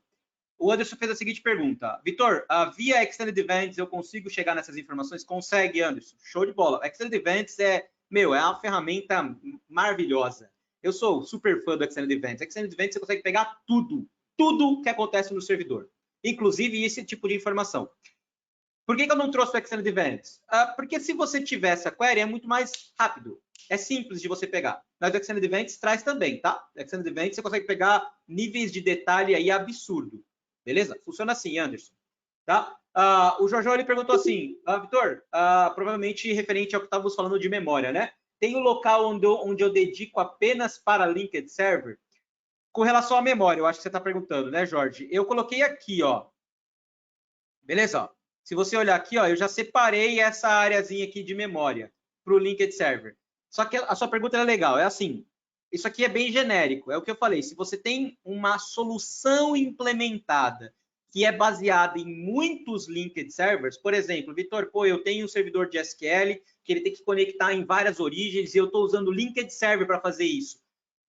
O Anderson fez a seguinte pergunta. Vitor, via Extended Events eu consigo chegar nessas informações? Consegue, Anderson. Show de bola. Extended Events é uma ferramenta maravilhosa. Eu sou super fã do Extended Events. Extended Events você consegue pegar tudo que acontece no servidor, inclusive esse tipo de informação. Por que eu não trouxe o Extended Events? Porque se você tiver essa query, é muito mais rápido. É simples de você pegar. Mas o Extended Events traz também, tá? O Extended Events você consegue pegar níveis de detalhe aí absurdo. Beleza? Funciona assim, Anderson. Tá? O Jorge ele perguntou assim, Vitor, provavelmente referente ao que estávamos falando de memória, né? Tem um local onde eu dedico apenas para linked server? Com relação à memória, eu acho que você está perguntando, né, Jorge? Eu coloquei aqui, ó. Beleza? Ó. Se você olhar aqui, ó, eu já separei essa areazinha aqui de memória para o linked server. Só que a sua pergunta é legal, é assim, isso aqui é bem genérico, é o que eu falei, se você tem uma solução implementada que é baseada em muitos linked servers, por exemplo, Vitor, pô, eu tenho um servidor de SQL que ele tem que conectar em várias origens e eu estou usando linked server para fazer isso.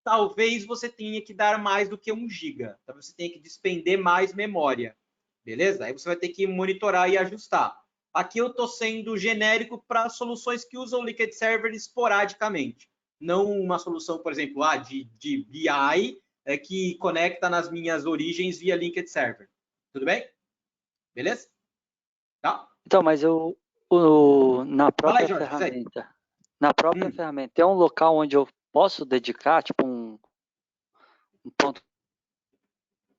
Talvez você tenha que dar mais do que 1 GB, talvez você tenha que despender mais memória. Beleza? Aí você vai ter que monitorar e ajustar. Aqui eu estou sendo genérico para soluções que usam linked server esporadicamente. Não uma solução, por exemplo, de BI que conecta nas minhas origens via linked server. Tudo bem? Beleza? Tá? Então, mas na própria Jorge, ferramenta, ferramenta, tem um local onde eu posso dedicar, tipo um ponto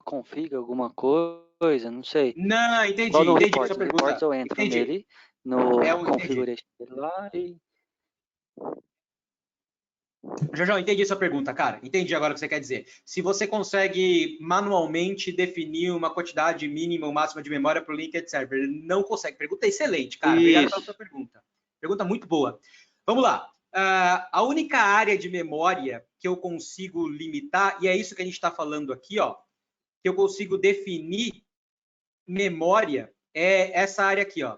config, alguma coisa, não sei. Não, entendi. Igual no Entendi reports, essa pergunta. reports eu entro nele, no configuration Entendi. lá e... Jojo, entendi sua pergunta, cara. Entendi agora o que você quer dizer. Se você consegue manualmente definir uma quantidade mínima ou máxima de memória para o linked server, ele não consegue. Pergunta excelente, cara. Obrigado pela sua pergunta. Pergunta muito boa. Vamos lá. A única área de memória que eu consigo limitar, e é isso que a gente está falando aqui, ó, que eu consigo definir memória, é essa área aqui, ó.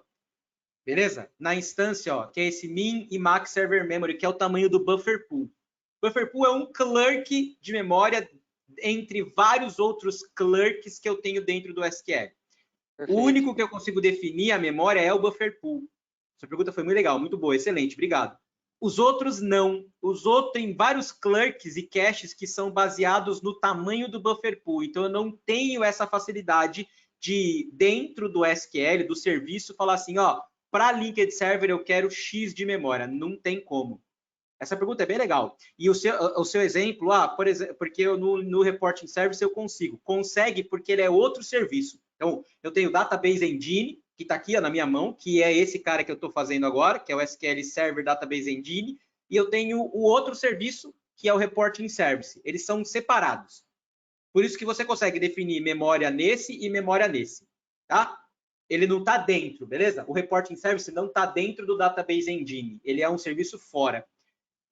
Beleza? Na instância, ó, que é esse min e max server memory, que é o tamanho do buffer pool. Buffer pool é um clerk de memória entre vários outros clerks que eu tenho dentro do SQL. Perfeito. O único que eu consigo definir a memória é o buffer pool. Sua pergunta foi muito legal, muito boa, excelente, obrigado. Os outros não. Os outros têm vários clerks e caches que são baseados no tamanho do buffer pool. Então, eu não tenho essa facilidade de, dentro do SQL, do serviço, falar assim, ó, para linked server eu quero X de memória. Não tem como. Essa pergunta é bem legal. E o seu exemplo, por exemplo, porque eu no Reporting Service eu consigo. Consegue porque ele é outro serviço. Então, eu tenho o Database Engine, que está aqui ó, na minha mão, que é esse cara que eu estou fazendo agora, que é o SQL Server Database Engine, e eu tenho o outro serviço, que é o Reporting Service. Eles são separados. Por isso que você consegue definir memória nesse e memória nesse, tá? Ele não está dentro, beleza? O Reporting Service não está dentro do Database Engine. Ele é um serviço fora.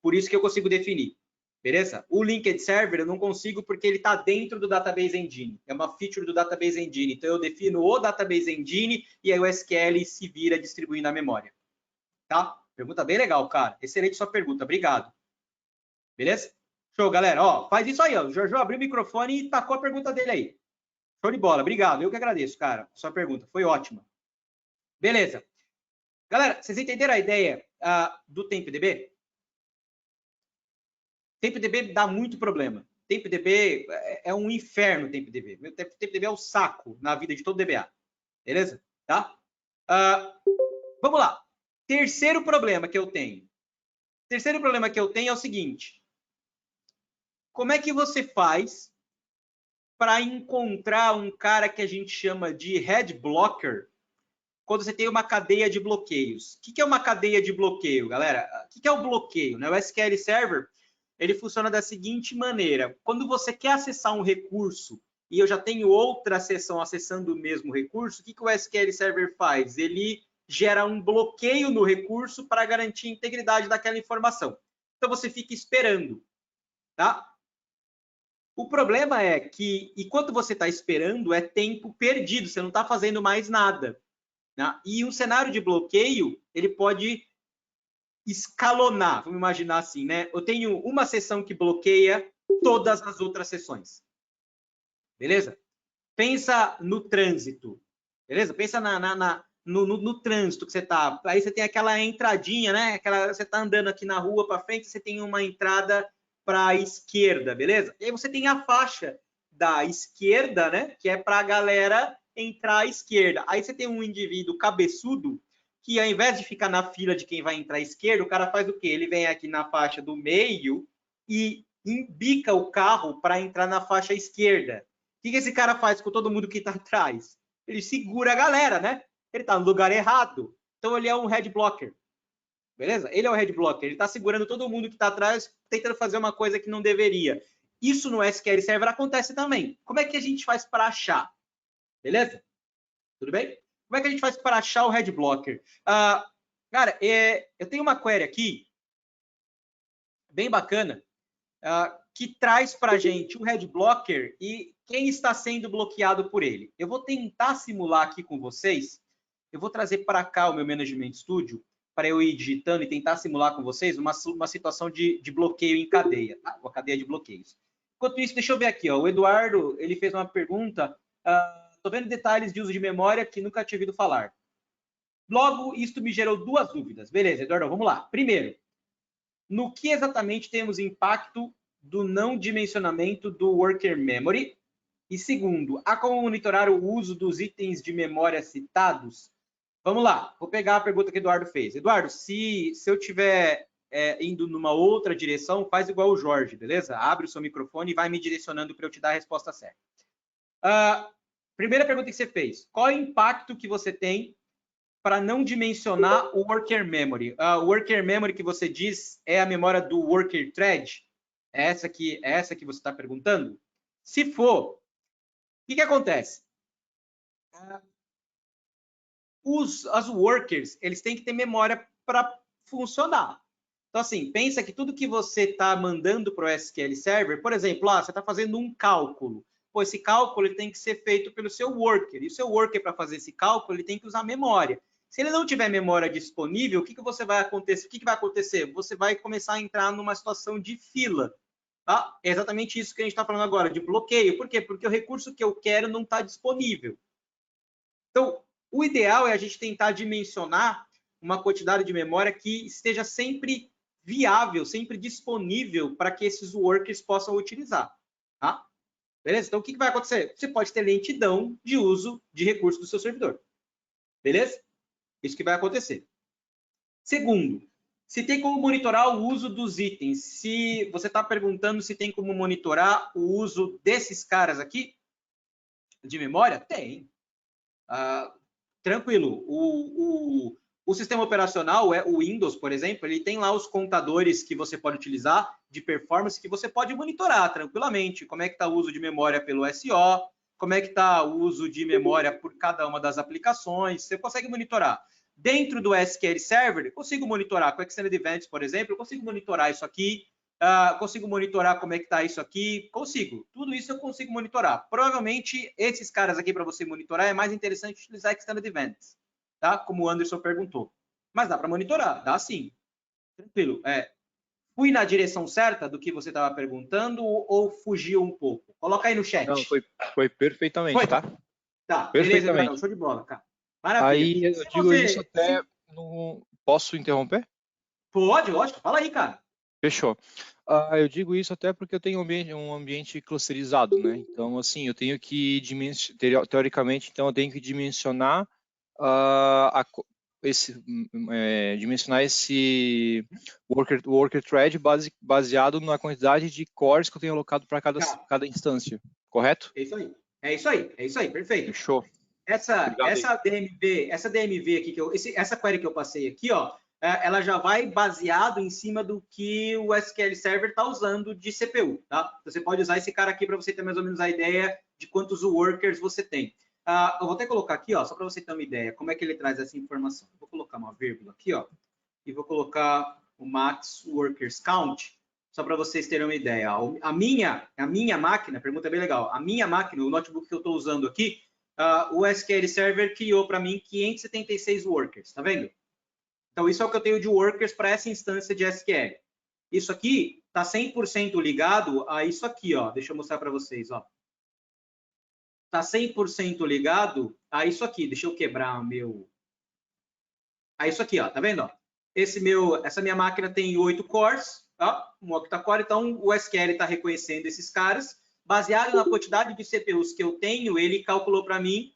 Por isso que eu consigo definir, beleza? O Linked Server eu não consigo porque ele está dentro do Database Engine. É uma feature do Database Engine. Então, eu defino o Database Engine e aí o SQL se vira distribuindo a memória. Tá? Pergunta bem legal, cara. Excelente sua pergunta. Obrigado. Beleza? Show, galera. Ó, faz isso aí, ó. O Jojo abriu o microfone e tacou a pergunta dele aí. Show de bola. Obrigado. Eu que agradeço, cara. Sua pergunta foi ótima. Beleza. Galera, vocês entenderam a ideia do TempDB? TempDB dá muito problema. TempDB é um inferno, TempDB. TempDB é o saco na vida de todo DBA. Beleza? Tá? Vamos lá. Terceiro problema que eu tenho. Terceiro problema que eu tenho é o seguinte. Como é que você faz para encontrar um cara que a gente chama de head blocker quando você tem uma cadeia de bloqueios? O que é uma cadeia de bloqueio, galera? O que é o bloqueio? O SQL Server ele funciona da seguinte maneira. Quando você quer acessar um recurso e eu já tenho outra sessão acessando o mesmo recurso, o que o SQL Server faz? Ele gera um bloqueio no recurso para garantir a integridade daquela informação. Então, você fica esperando, tá? O problema é que, enquanto você está esperando, é tempo perdido, você não está fazendo mais nada. Né? E um cenário de bloqueio, ele pode escalonar, vamos imaginar assim, né? Eu tenho uma sessão que bloqueia todas as outras sessões. Beleza? Pensa no trânsito. Beleza? Pensa no trânsito que você tá. Aí você tem aquela entradinha, né? Você tá andando aqui na rua para frente, você tem uma entrada para a esquerda, beleza? E aí você tem a faixa da esquerda, né? Que é para a galera entrar à esquerda. Aí você tem um indivíduo cabeçudo que ao invés de ficar na fila de quem vai entrar à esquerda, o cara faz o quê? Ele vem aqui na faixa do meio e embica o carro para entrar na faixa esquerda. O que esse cara faz com todo mundo que está atrás? Ele segura a galera, né? Ele está no lugar errado. Então, ele é um head blocker. Beleza? Ele é o head blocker. Ele está segurando todo mundo que está atrás, tentando fazer uma coisa que não deveria. Isso no SQL Server acontece também. Como é que a gente faz para achar? Beleza? Tudo bem? Como é que a gente faz para achar o head blocker? Cara, eu tenho uma query aqui, bem bacana, que traz para a gente o head blocker e quem está sendo bloqueado por ele. Eu vou tentar simular aqui com vocês. Eu vou trazer para cá o meu Management Studio para eu ir digitando e tentar simular com vocês uma situação de bloqueio em cadeia, tá? Uma cadeia de bloqueios. Enquanto isso, deixa eu ver aqui. Ó, o Eduardo ele fez uma pergunta. Estou vendo detalhes de uso de memória que nunca tinha ouvido falar. Logo, isto me gerou duas dúvidas. Beleza, Eduardo, vamos lá. Primeiro, no que exatamente temos impacto do não dimensionamento do worker memory? E segundo, há como monitorar o uso dos itens de memória citados? Vamos lá, vou pegar a pergunta que o Eduardo fez. Eduardo, se eu estiver indo numa outra direção, faz igual o Jorge, beleza? Abre o seu microfone e vai me direcionando para eu te dar a resposta certa. Primeira pergunta que você fez, qual é o impacto que você tem para não dimensionar o worker memory. O worker memory que você diz é a memória do worker thread? É essa que você está perguntando? Se for, o que acontece? As workers, eles têm que ter memória para funcionar. Então, assim, pensa que tudo que você está mandando para o SQL Server, por exemplo, você está fazendo um cálculo. Pô, esse cálculo ele tem que ser feito pelo seu worker. E o seu worker, para fazer esse cálculo, ele tem que usar memória. Se ele não tiver memória disponível, o que vai acontecer? Você vai começar a entrar numa situação de fila. Tá? É exatamente isso que a gente está falando agora, de bloqueio. Por quê? Porque o recurso que eu quero não está disponível. Então, o ideal é a gente tentar dimensionar uma quantidade de memória que esteja sempre viável, sempre disponível para que esses workers possam utilizar. Tá? Beleza? Então, o que vai acontecer? Você pode ter lentidão de uso de recursos do seu servidor. Beleza? Isso que vai acontecer. Segundo, se tem como monitorar o uso dos itens. Se você está perguntando se tem como monitorar o uso desses caras aqui de memória, tem. Tranquilo. O sistema operacional, o Windows, por exemplo, ele tem lá os contadores que você pode utilizar de performance que você pode monitorar tranquilamente. Como é que está o uso de memória pelo SO, como é que está o uso de memória por cada uma das aplicações, você consegue monitorar. Dentro do SQL Server, eu consigo monitorar com Extended Events, por exemplo, eu consigo monitorar isso aqui, consigo monitorar como é que está isso aqui, consigo. Tudo isso eu consigo monitorar. Provavelmente, esses caras aqui para você monitorar, é mais interessante utilizar Extended Events, tá? Como o Anderson perguntou. Mas dá para monitorar, dá sim. Tranquilo. Fui na direção certa do que você estava perguntando ou fugiu um pouco? Coloca aí no chat. Não, foi perfeitamente, tá? Tá, perfeitamente. Beleza, show de bola, cara. Maravilha. Aí eu digo isso até... Posso interromper? Pode, lógico. Fala aí, cara. Fechou. Eu digo isso até porque eu tenho um ambiente clusterizado, né? Então, assim, eu tenho que teoricamente, então eu tenho que dimensionar dimensionar esse worker thread baseado na quantidade de cores que eu tenho alocado para cada instância, correto? É isso aí, perfeito. Fechou. Essa DMV aqui, essa query que eu passei aqui, ó, ela já vai baseado em cima do que o SQL Server está usando de CPU, tá? Você pode usar esse cara aqui para você ter mais ou menos a ideia de quantos workers você tem. Eu vou até colocar aqui, ó, só para você ter uma ideia, como é que ele traz essa informação. Vou colocar uma vírgula aqui, ó, e vou colocar o max workers count, só para vocês terem uma ideia. A minha máquina, pergunta bem legal, a minha máquina, o notebook que eu estou usando aqui, o SQL Server criou para mim 576 workers, tá vendo? Então, isso é o que eu tenho de workers para essa instância de SQL. Isso aqui está 100% ligado a isso aqui, ó. Deixa eu mostrar para vocês, ó. Está 100% ligado a isso aqui. Deixa eu quebrar o meu... A isso aqui, ó. Tá vendo? Ó? Essa minha máquina tem 8 cores, tá? Um octa-core, então o SQL está reconhecendo esses caras. Baseado na quantidade de CPUs que eu tenho, ele calculou para mim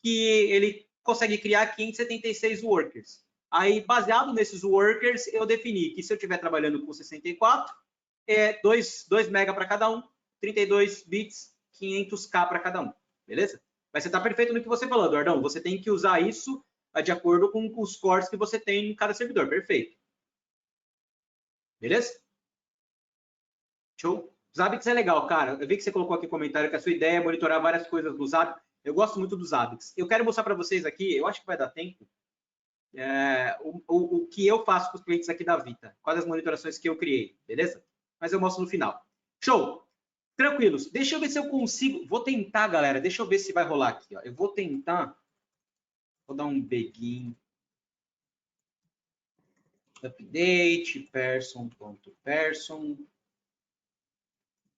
que ele consegue criar 576 workers. Aí, baseado nesses workers, eu defini que se eu estiver trabalhando com 64, 2 mega para cada um, 32 bits, 500K para cada um. Beleza? Mas você está perfeito no que você falou, Eduardão. Você tem que usar isso de acordo com os cores que você tem em cada servidor. Perfeito. Beleza? Show? Zabbix é legal, cara. Eu vi que você colocou aqui no comentário que a sua ideia é monitorar várias coisas do Zabbix. Eu gosto muito do Zabbix. Eu quero mostrar para vocês aqui, eu acho que vai dar tempo, o que eu faço com os clientes aqui da Vita. Quais as monitorações que eu criei, beleza? Mas eu mostro no final. Show! Tranquilos. Deixa eu ver se eu consigo. Vou tentar, galera. Deixa eu ver se vai rolar aqui. Ó. Eu vou tentar. Vou dar um begin. Update, person.person.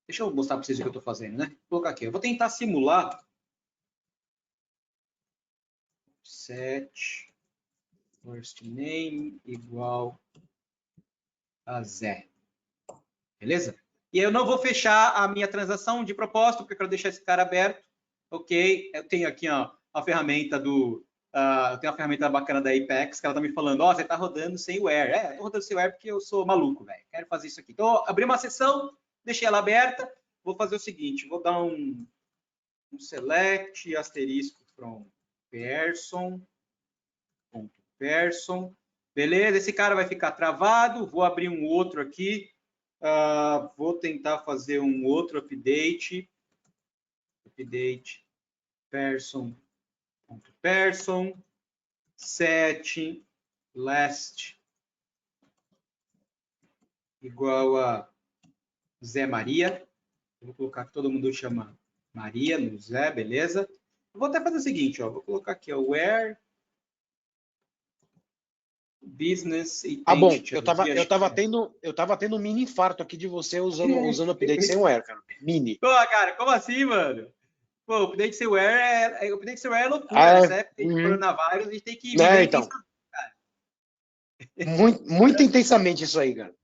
Deixa eu mostrar para vocês o que eu estou fazendo, né? Vou colocar aqui. Eu vou tentar simular. Set first name igual a Zé. Beleza? E eu não vou fechar a minha transação de propósito, porque eu quero deixar esse cara aberto. Ok? Eu tenho aqui ó, a ferramenta do... eu tenho uma ferramenta bacana da Apex, que ela está me falando, ó, você está rodando sem ware. Eu estou rodando sem ware porque eu sou maluco, velho. Quero fazer isso aqui. Então, abri uma sessão, deixei ela aberta. Vou fazer o seguinte, vou dar um select asterisco from person.person Person. Beleza, esse cara vai ficar travado. Vou abrir um outro aqui. Vou tentar fazer um outro update. Update person. Set last igual a Zé Maria. Eu vou colocar que todo mundo chama Maria no Zé, beleza? Eu vou até fazer o seguinte, ó, vou colocar aqui, ó, where business Bom, identity. eu tava tendo um mini infarto aqui de você usando update sem where, cara. Mini. Pô, cara, como assim, mano? Pô, o update sem where é loucura, nessa época de coronavírus, a gente tem que viver então. Muito intensamente isso aí, cara.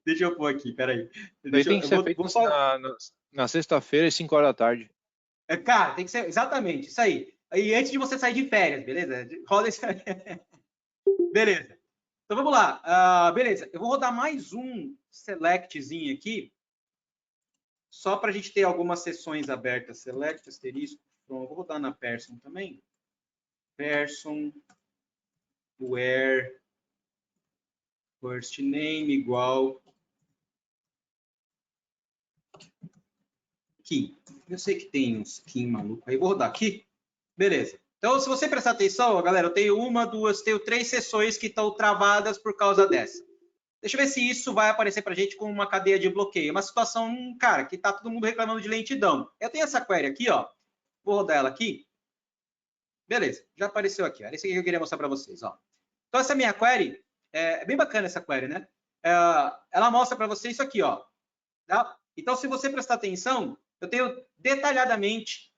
Deixa eu pôr aqui, peraí. Tem que ser feito na sexta-feira às 5 horas da tarde. Cara, tem que ser exatamente isso aí. E antes de você sair de férias, beleza? Roda isso aí. Beleza. Então vamos lá. Beleza. Eu vou rodar mais um selectzinho aqui, só para a gente ter algumas sessões abertas. Select, asterisco. Pronto, vou rodar na Person também. Person, where first name igual Kim. Eu sei que tem uns Kim maluco aí. Vou rodar aqui. Beleza. Então, se você prestar atenção, galera, eu tenho tenho 3 sessões que estão travadas por causa dessa. Deixa eu ver se isso vai aparecer para a gente como uma cadeia de bloqueio. Uma situação, cara, que tá todo mundo reclamando de lentidão. Eu tenho essa query aqui, ó. Vou rodar ela aqui. Beleza, já apareceu aqui. Era isso que eu queria mostrar para vocês, ó. Então, essa minha query, é bem bacana essa query, né? Ela mostra para você isso aqui, ó. Tá? Então, se você prestar atenção, eu tenho detalhadamente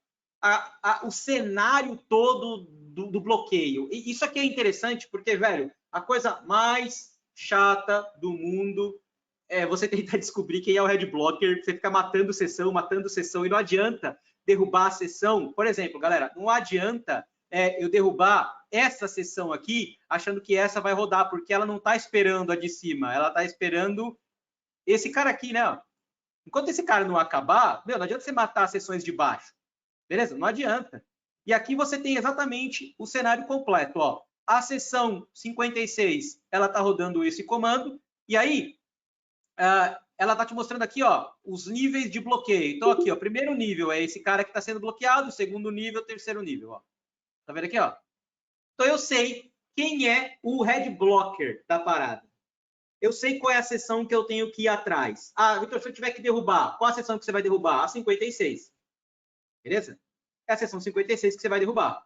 o cenário todo do bloqueio. E isso aqui é interessante porque, velho, a coisa mais chata do mundo é você tentar descobrir quem é o Red Blocker, você fica matando sessão, e não adianta derrubar a sessão. Por exemplo, galera, não adianta eu derrubar essa sessão aqui achando que essa vai rodar, porque ela não está esperando a de cima, ela está esperando esse cara aqui, né? Enquanto esse cara não acabar, não adianta você matar as sessões de baixo. Beleza? Não adianta. E aqui você tem exatamente o cenário completo, ó. A sessão 56, ela está rodando esse comando, e aí ela está te mostrando aqui, ó, os níveis de bloqueio. Então, aqui, ó, primeiro nível é esse cara que está sendo bloqueado, segundo nível, terceiro nível, ó. Tá vendo aqui, ó? Então, eu sei quem é o Red Blocker da parada. Eu sei qual é a sessão que eu tenho que ir atrás. Vitor, se eu tiver que derrubar, qual a sessão que você vai derrubar? A 56. Beleza? É a sessão 56 que você vai derrubar.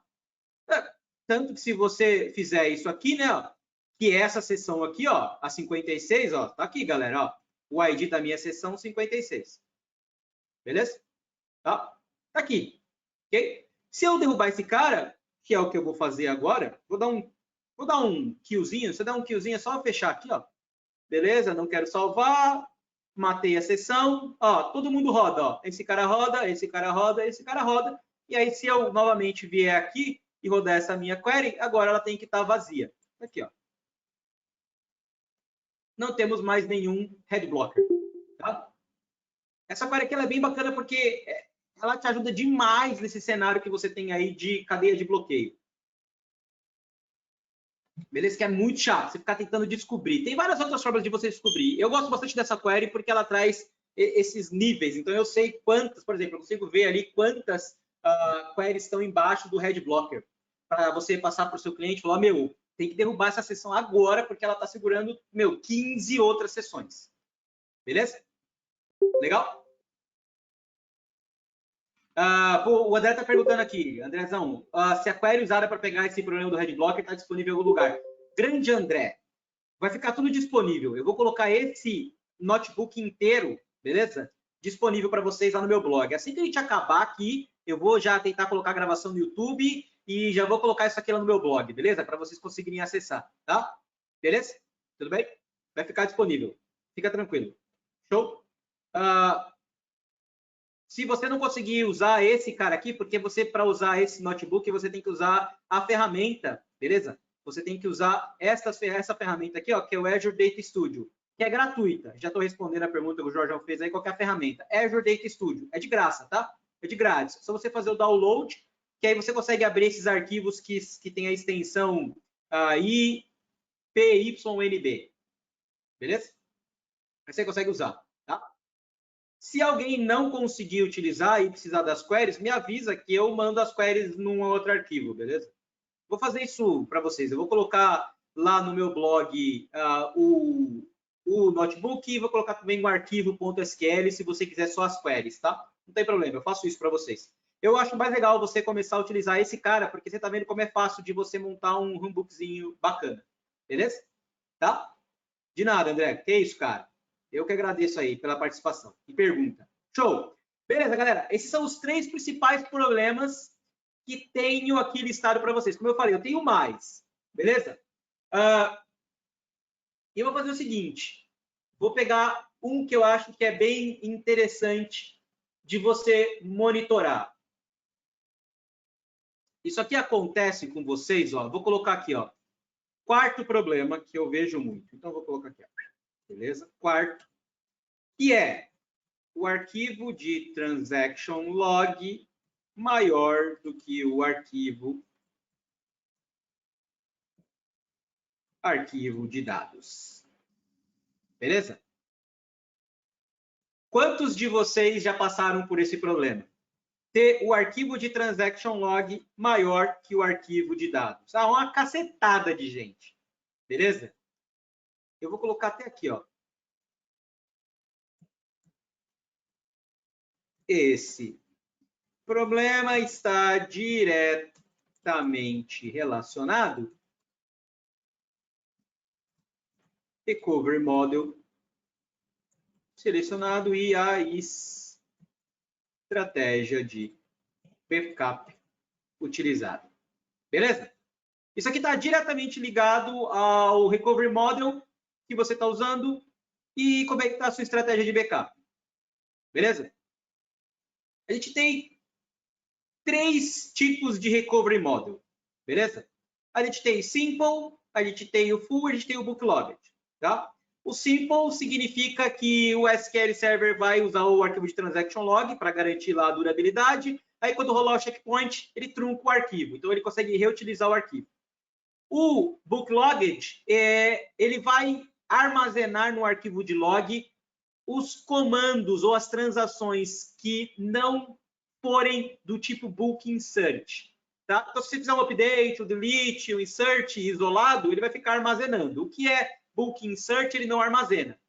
Tanto que se você fizer isso aqui, né, ó, que é essa sessão aqui, ó, a 56, ó, tá aqui, galera, ó, o ID da minha sessão 56. Beleza? Tá aqui. Ok? Se eu derrubar esse cara, que é o que eu vou fazer agora, vou dar um killzinho, se eu der um killzinho é só fechar aqui, ó. Beleza? Não quero salvar, matei a sessão, ó, todo mundo roda, ó. Esse cara roda, esse cara roda, esse cara roda. E aí, se eu novamente vier aqui e rodar essa minha query, agora ela tem que estar vazia. Aqui, ó. Não temos mais nenhum Red Blocker. Tá? Essa query aqui ela é bem bacana porque ela te ajuda demais nesse cenário que você tem aí de cadeia de bloqueio. Beleza? Que é muito chato, você ficar tentando descobrir. Tem várias outras formas de você descobrir. Eu gosto bastante dessa query porque ela traz esses níveis. Então, eu sei quantas, por exemplo, eu consigo ver ali quantas queries estão embaixo do Red Blocker. Para você passar para o seu cliente e falar, meu, tem que derrubar essa sessão agora porque ela está segurando, 15 outras sessões. Beleza? Legal? O André está perguntando aqui, Andrezão, se a query usada para pegar esse problema do Red Blocker está disponível em algum lugar. Grande André, vai ficar tudo disponível. Eu vou colocar esse notebook inteiro, beleza? Disponível para vocês lá no meu blog. Assim que a gente acabar aqui, eu vou já tentar colocar a gravação no YouTube e já vou colocar isso aqui lá no meu blog, beleza? Para vocês conseguirem acessar, tá? Beleza? Tudo bem? Vai ficar disponível. Fica tranquilo. Show? Se você não conseguir usar esse cara aqui, porque para usar esse notebook, você tem que usar a ferramenta, beleza? Você tem que usar essa ferramenta aqui, ó, que é o Azure Data Studio, que é gratuita. Já estou respondendo a pergunta que o Jorge fez aí, qual que é a ferramenta? Azure Data Studio. É de graça, tá? É de grátis. É só você fazer o download, que aí você consegue abrir esses arquivos que tem a extensão IPYNB. Beleza? Aí você consegue usar, tá? Se alguém não conseguir utilizar e precisar das queries, me avisa que eu mando as queries num outro arquivo, beleza? Vou fazer isso para vocês. Eu vou colocar lá no meu blog o notebook e vou colocar também um arquivo.sql se você quiser só as queries, tá? Não tem problema, eu faço isso para vocês. Eu acho mais legal você começar a utilizar esse cara, porque você tá vendo como é fácil de você montar um handbookzinho bacana. Beleza? Tá? De nada, André. Que isso, cara? Eu que agradeço aí pela participação e pergunta. Show! Beleza, galera? Esses são os 3 principais problemas que tenho aqui listado para vocês. Como eu falei, eu tenho mais. Beleza? E eu vou fazer o seguinte. Vou pegar um que eu acho que é bem interessante de você monitorar. Isso aqui acontece com vocês, ó. Vou colocar aqui, ó. Quarto problema que eu vejo muito. Então, vou colocar aqui, ó. Beleza? Quarto, que é o arquivo de transaction log maior do que o arquivo de dados. Beleza? Quantos de vocês já passaram por esse problema? Ter o arquivo de transaction log maior que o arquivo de dados. Ah, uma cacetada de gente. Beleza? Eu vou colocar até aqui, ó. Esse problema está diretamente relacionado Recovery Model selecionado e a estratégia de backup utilizada. Beleza? Isso aqui está diretamente ligado ao Recovery Model que você está usando e como é que está a sua estratégia de backup. Beleza? A gente tem 3 tipos de Recovery Model. Beleza? A gente tem Simple, a gente tem o Full, a gente tem o Booklogged. Tá? O Simple significa que o SQL Server vai usar o arquivo de transaction log para garantir lá a durabilidade. Aí, quando rolar o checkpoint, ele trunca o arquivo. Então, ele consegue reutilizar o arquivo. O Booklogged, ele vai armazenar no arquivo de log os comandos ou as transações que não forem do tipo book insert. Tá? Então, se você fizer um update, um delete, um insert isolado, ele vai ficar armazenando. O que é book insert, ele não armazena.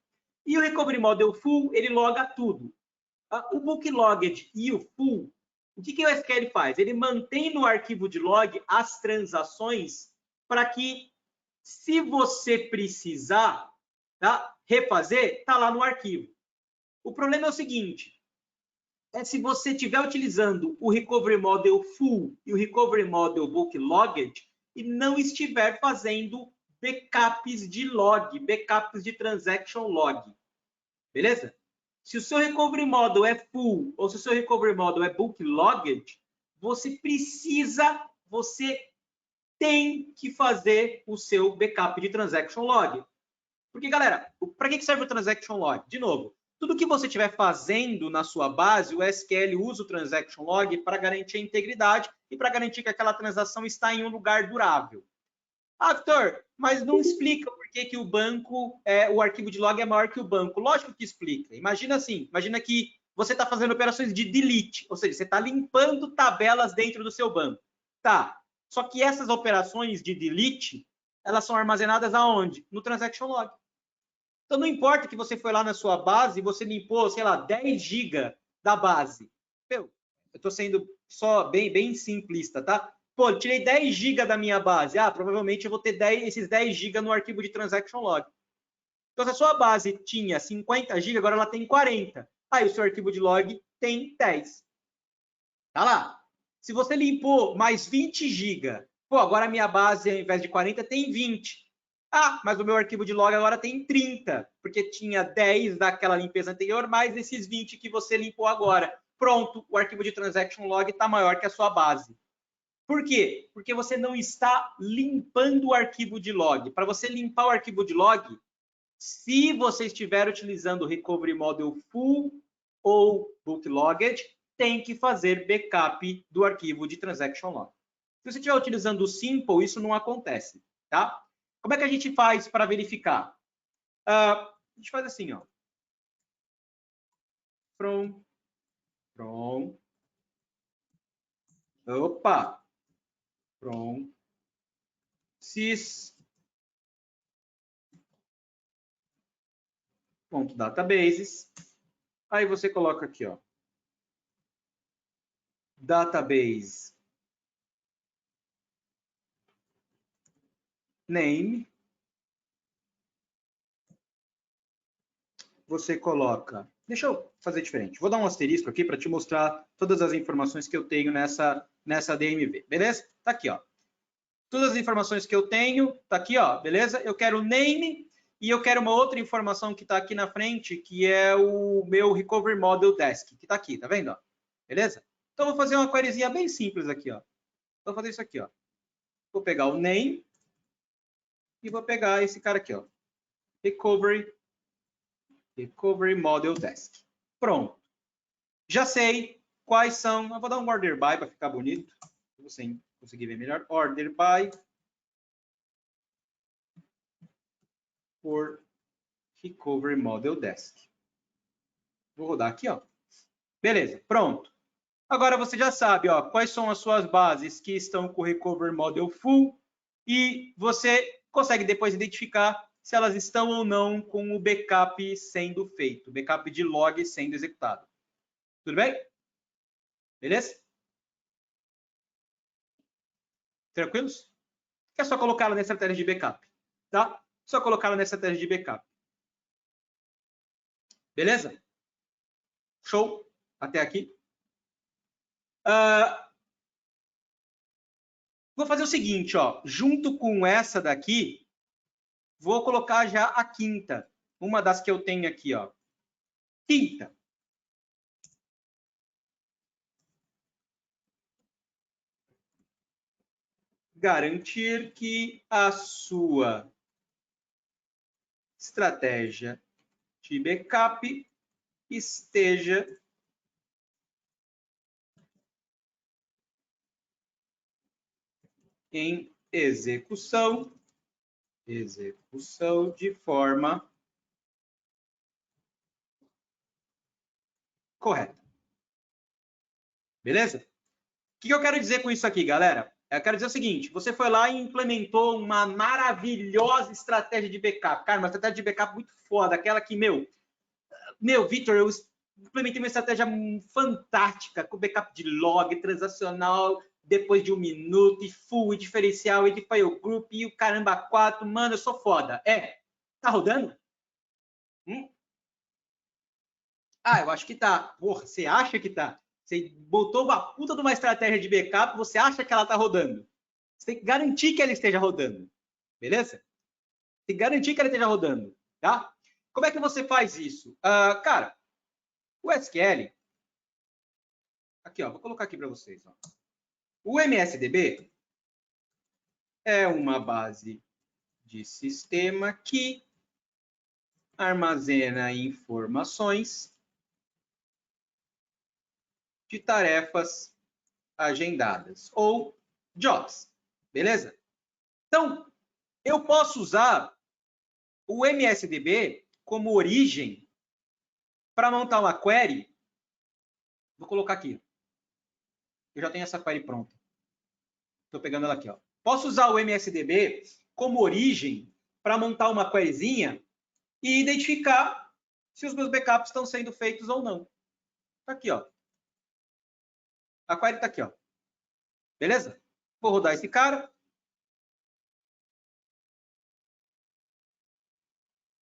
E o Recovery Model Full, ele loga tudo. O Booklogged e o Full, o que o SQL faz? Ele mantém no arquivo de log as transações para que, se você precisar, tá, refazer, está lá no arquivo. O problema é o seguinte, se você estiver utilizando o Recovery Model Full e o Recovery Model Booklogged e não estiver fazendo backups de log, backups de transaction log. Beleza? Se o seu Recovery Model é Full ou se o seu Recovery Model é Booklogged, você tem que fazer o seu backup de transaction log. Porque, galera, para que serve o transaction log? De novo, tudo que você estiver fazendo na sua base, o SQL usa o transaction log para garantir a integridade e para garantir que aquela transação está em um lugar durável. Ah, Vitor, mas não explica por que o banco, o arquivo de log é maior que o banco. Lógico que explica. Imagina assim, imagina que você está fazendo operações de delete, ou seja, você está limpando tabelas dentro do seu banco. Tá, só que essas operações de delete, elas são armazenadas aonde? No transaction log. Então, não importa que você foi lá na sua base e você limpou, sei lá, 10 GB da base. Eu estou sendo só bem simplista, tá? Pô, tirei 10 GB da minha base. Ah, provavelmente eu vou ter esses 10 GB no arquivo de transaction log. Então, se a sua base tinha 50 GB, agora ela tem 40. Aí o seu arquivo de log tem 10. Tá lá. Se você limpou mais 20 GB, pô, agora a minha base, ao invés de 40, tem 20. Ah, mas o meu arquivo de log agora tem 30, porque tinha 10 daquela limpeza anterior, mais esses 20 que você limpou agora. Pronto, o arquivo de transaction log está maior que a sua base. Por quê? Porque você não está limpando o arquivo de log. Para você limpar o arquivo de log, se você estiver utilizando o Recovery Model Full ou Booklogged, tem que fazer backup do arquivo de transaction log. Se você estiver utilizando o Simple, isso não acontece. tá? Como é que a gente faz para verificar? A gente faz assim, ó. From, sys.databases. Aí você coloca aqui, ó. Database name. Você coloca... Deixa eu fazer diferente. Vou dar um asterisco aqui para te mostrar todas as informações que eu tenho nessa DMV. Beleza? Tá aqui, ó. Todas as informações que eu tenho, tá aqui, ó. Beleza? Eu quero o name e eu quero uma outra informação que tá aqui na frente, que é o meu Recovery Model Desk, que tá aqui, tá vendo? Ó? Beleza? Então, eu vou fazer uma queryzinha bem simples aqui, ó. Vou fazer isso aqui, ó. Vou pegar o name e vou pegar esse cara aqui, ó. Recovery Model Desk. Pronto. Já sei quais são. Eu vou dar um order by para ficar bonito. Você conseguir ver melhor. Order by por Recovery Model Desk. Vou rodar aqui, ó. Beleza, pronto. Agora você já sabe, ó, quais são as suas bases que estão com o Recovery Model Full e você consegue depois identificar se elas estão ou não com o backup sendo feito, backup de log sendo executado. Tudo bem? Beleza? Tranquilos? É só colocá-la na estratégia de backup, tá? Só colocá-la na estratégia de backup. Beleza? Show? Até aqui. Vou fazer o seguinte, ó. Junto com essa daqui, vou colocar já a quinta. Uma das que eu tenho aqui, ó. Quinta. Garantir que a sua estratégia de backup esteja em execução de forma correta. Beleza? O que eu quero dizer com isso aqui, galera? Eu quero dizer o seguinte, você foi lá e implementou uma maravilhosa estratégia de backup. Cara, uma estratégia de backup muito foda, aquela que, meu, Vitor, eu implementei uma estratégia fantástica, com backup de log, transacional, depois de 1 minuto, e full, e diferencial, e de file group, e o caramba 4, mano, eu sou foda. Tá rodando? Eu acho que tá. Porra, você acha que tá? Você botou uma puta de uma estratégia de backup, você acha que ela tá rodando. Você tem que garantir que ela esteja rodando. Beleza? Tem que garantir que ela esteja rodando, tá? Como é que você faz isso? Cara, o SQL... Aqui, ó, vou colocar aqui para vocês. Ó. O MSDB é uma base de sistema que armazena informações de tarefas agendadas, ou jobs, beleza? Então, eu posso usar o MSDB como origem para montar uma query. Vou colocar aqui. Eu já tenho essa query pronta. Estou pegando ela aqui, ó. Posso usar o MSDB como origem para montar uma queryzinha e identificar se os meus backups estão sendo feitos ou não. Tá aqui, ó. A query está aqui, ó. Beleza? Vou rodar esse cara.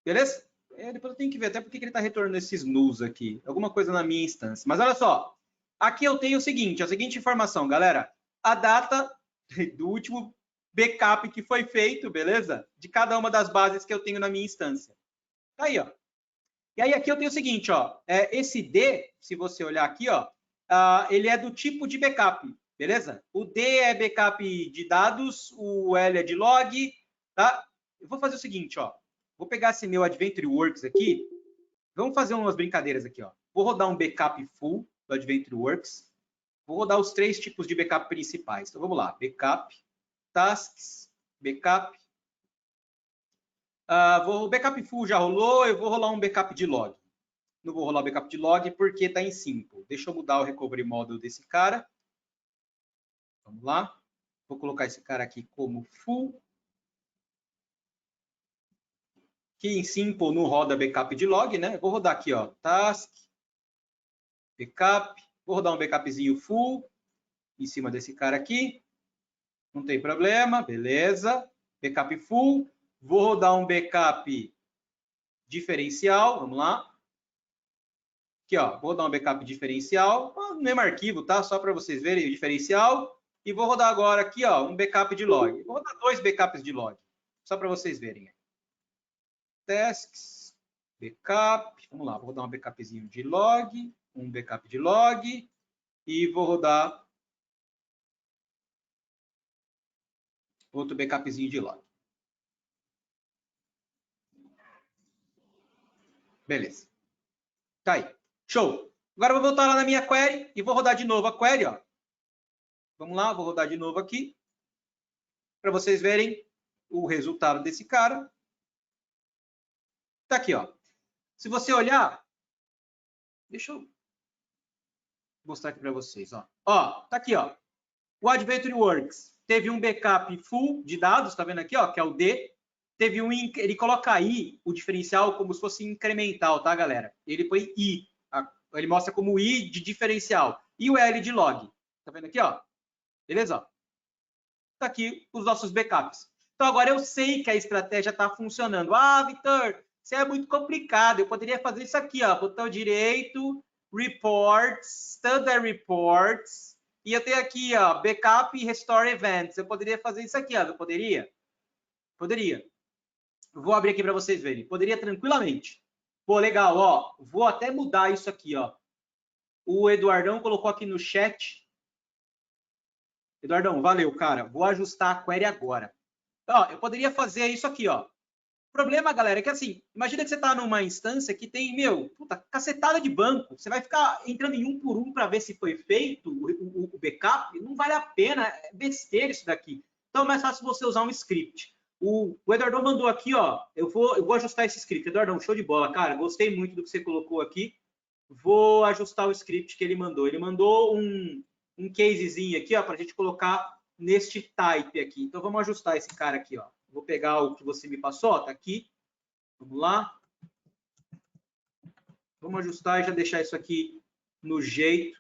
Beleza? Depois eu tenho que ver até porque ele está retornando esses nulls aqui. Alguma coisa na minha instância. Mas olha só. Aqui eu tenho o seguinte, a seguinte informação, galera. A data do último backup que foi feito, beleza? De cada uma das bases que eu tenho na minha instância. Tá aí, ó. E aí aqui eu tenho o seguinte, ó. Esse D, se você olhar aqui, ó. Ele é do tipo de backup, beleza? O D é backup de dados, o L é de log, tá? Eu vou fazer o seguinte, ó. Vou pegar esse meu AdventureWorks aqui. Vamos fazer umas brincadeiras aqui, ó. Vou rodar um backup full do AdventureWorks. Vou rodar os 3 tipos de backup principais. Então, vamos lá. Backup, tasks, backup O backup full já rolou, eu vou rolar um backup de log. Não vou rolar o backup de log porque está em simple. Deixa eu mudar o recovery model desse cara. Vamos lá. Vou colocar esse cara aqui como full. Que em simple não roda backup de log, né? Vou rodar aqui, ó, task, backup. Vou rodar um backupzinho full em cima desse cara aqui. Não tem problema, beleza. Backup full. Vou rodar um backup diferencial, vamos lá. Aqui, ó, vou rodar um backup diferencial, no mesmo arquivo, tá? Só para vocês verem o diferencial. E vou rodar agora aqui, ó, um backup de log. Vou rodar 2 backups de log, só para vocês verem. Tasks, backup, vamos lá, vou rodar um backupzinho de log, um backup de log, e vou rodar outro backupzinho de log. Beleza. Tá aí. Show. Agora eu vou voltar lá na minha query e vou rodar de novo a query, ó. Vamos lá, vou rodar de novo aqui, para vocês verem o resultado desse cara. Tá aqui, ó. Se você olhar, deixa eu mostrar aqui para vocês, ó. Ó, tá aqui, ó. O Adventure Works teve um backup full de dados, tá vendo aqui, ó, que é o D. Teve ele coloca aí o diferencial como se fosse incremental, tá, galera? Ele põe I, ele mostra como I de diferencial. E o L de log. Tá vendo aqui, ó? Beleza? Ó. Tá aqui os nossos backups. Então agora eu sei que a estratégia tá funcionando. Ah, Vitor, isso é muito complicado. Eu poderia fazer isso aqui, ó, botão direito, Reports, Standard Reports, e eu tenho aqui, ó, Backup e Restore Events. Eu poderia fazer isso aqui, ó, eu poderia? Poderia. Vou abrir aqui para vocês verem. Poderia tranquilamente. Pô, legal, ó. Vou até mudar isso aqui, ó. O Eduardão colocou aqui no chat. Eduardão, valeu, cara. Vou ajustar a query agora. Ó, eu poderia fazer isso aqui, ó. O problema, galera, é que assim, imagina que você está numa instância que tem, meu, puta, cacetada de banco. Você vai ficar entrando em um por um para ver se foi feito o backup. Não vale a pena, é besteira isso daqui. Então é mais fácil você usar um script. O Eduardão mandou aqui, ó, eu vou ajustar esse script. Eduardão, show de bola, cara, gostei muito do que você colocou aqui. Vou ajustar o script que ele mandou. Ele mandou um casezinho aqui, ó, para a gente colocar neste type aqui. Então vamos ajustar esse cara aqui, ó. Vou pegar o que você me passou, ó, tá aqui. Vamos lá. Vamos ajustar e já deixar isso aqui no jeito.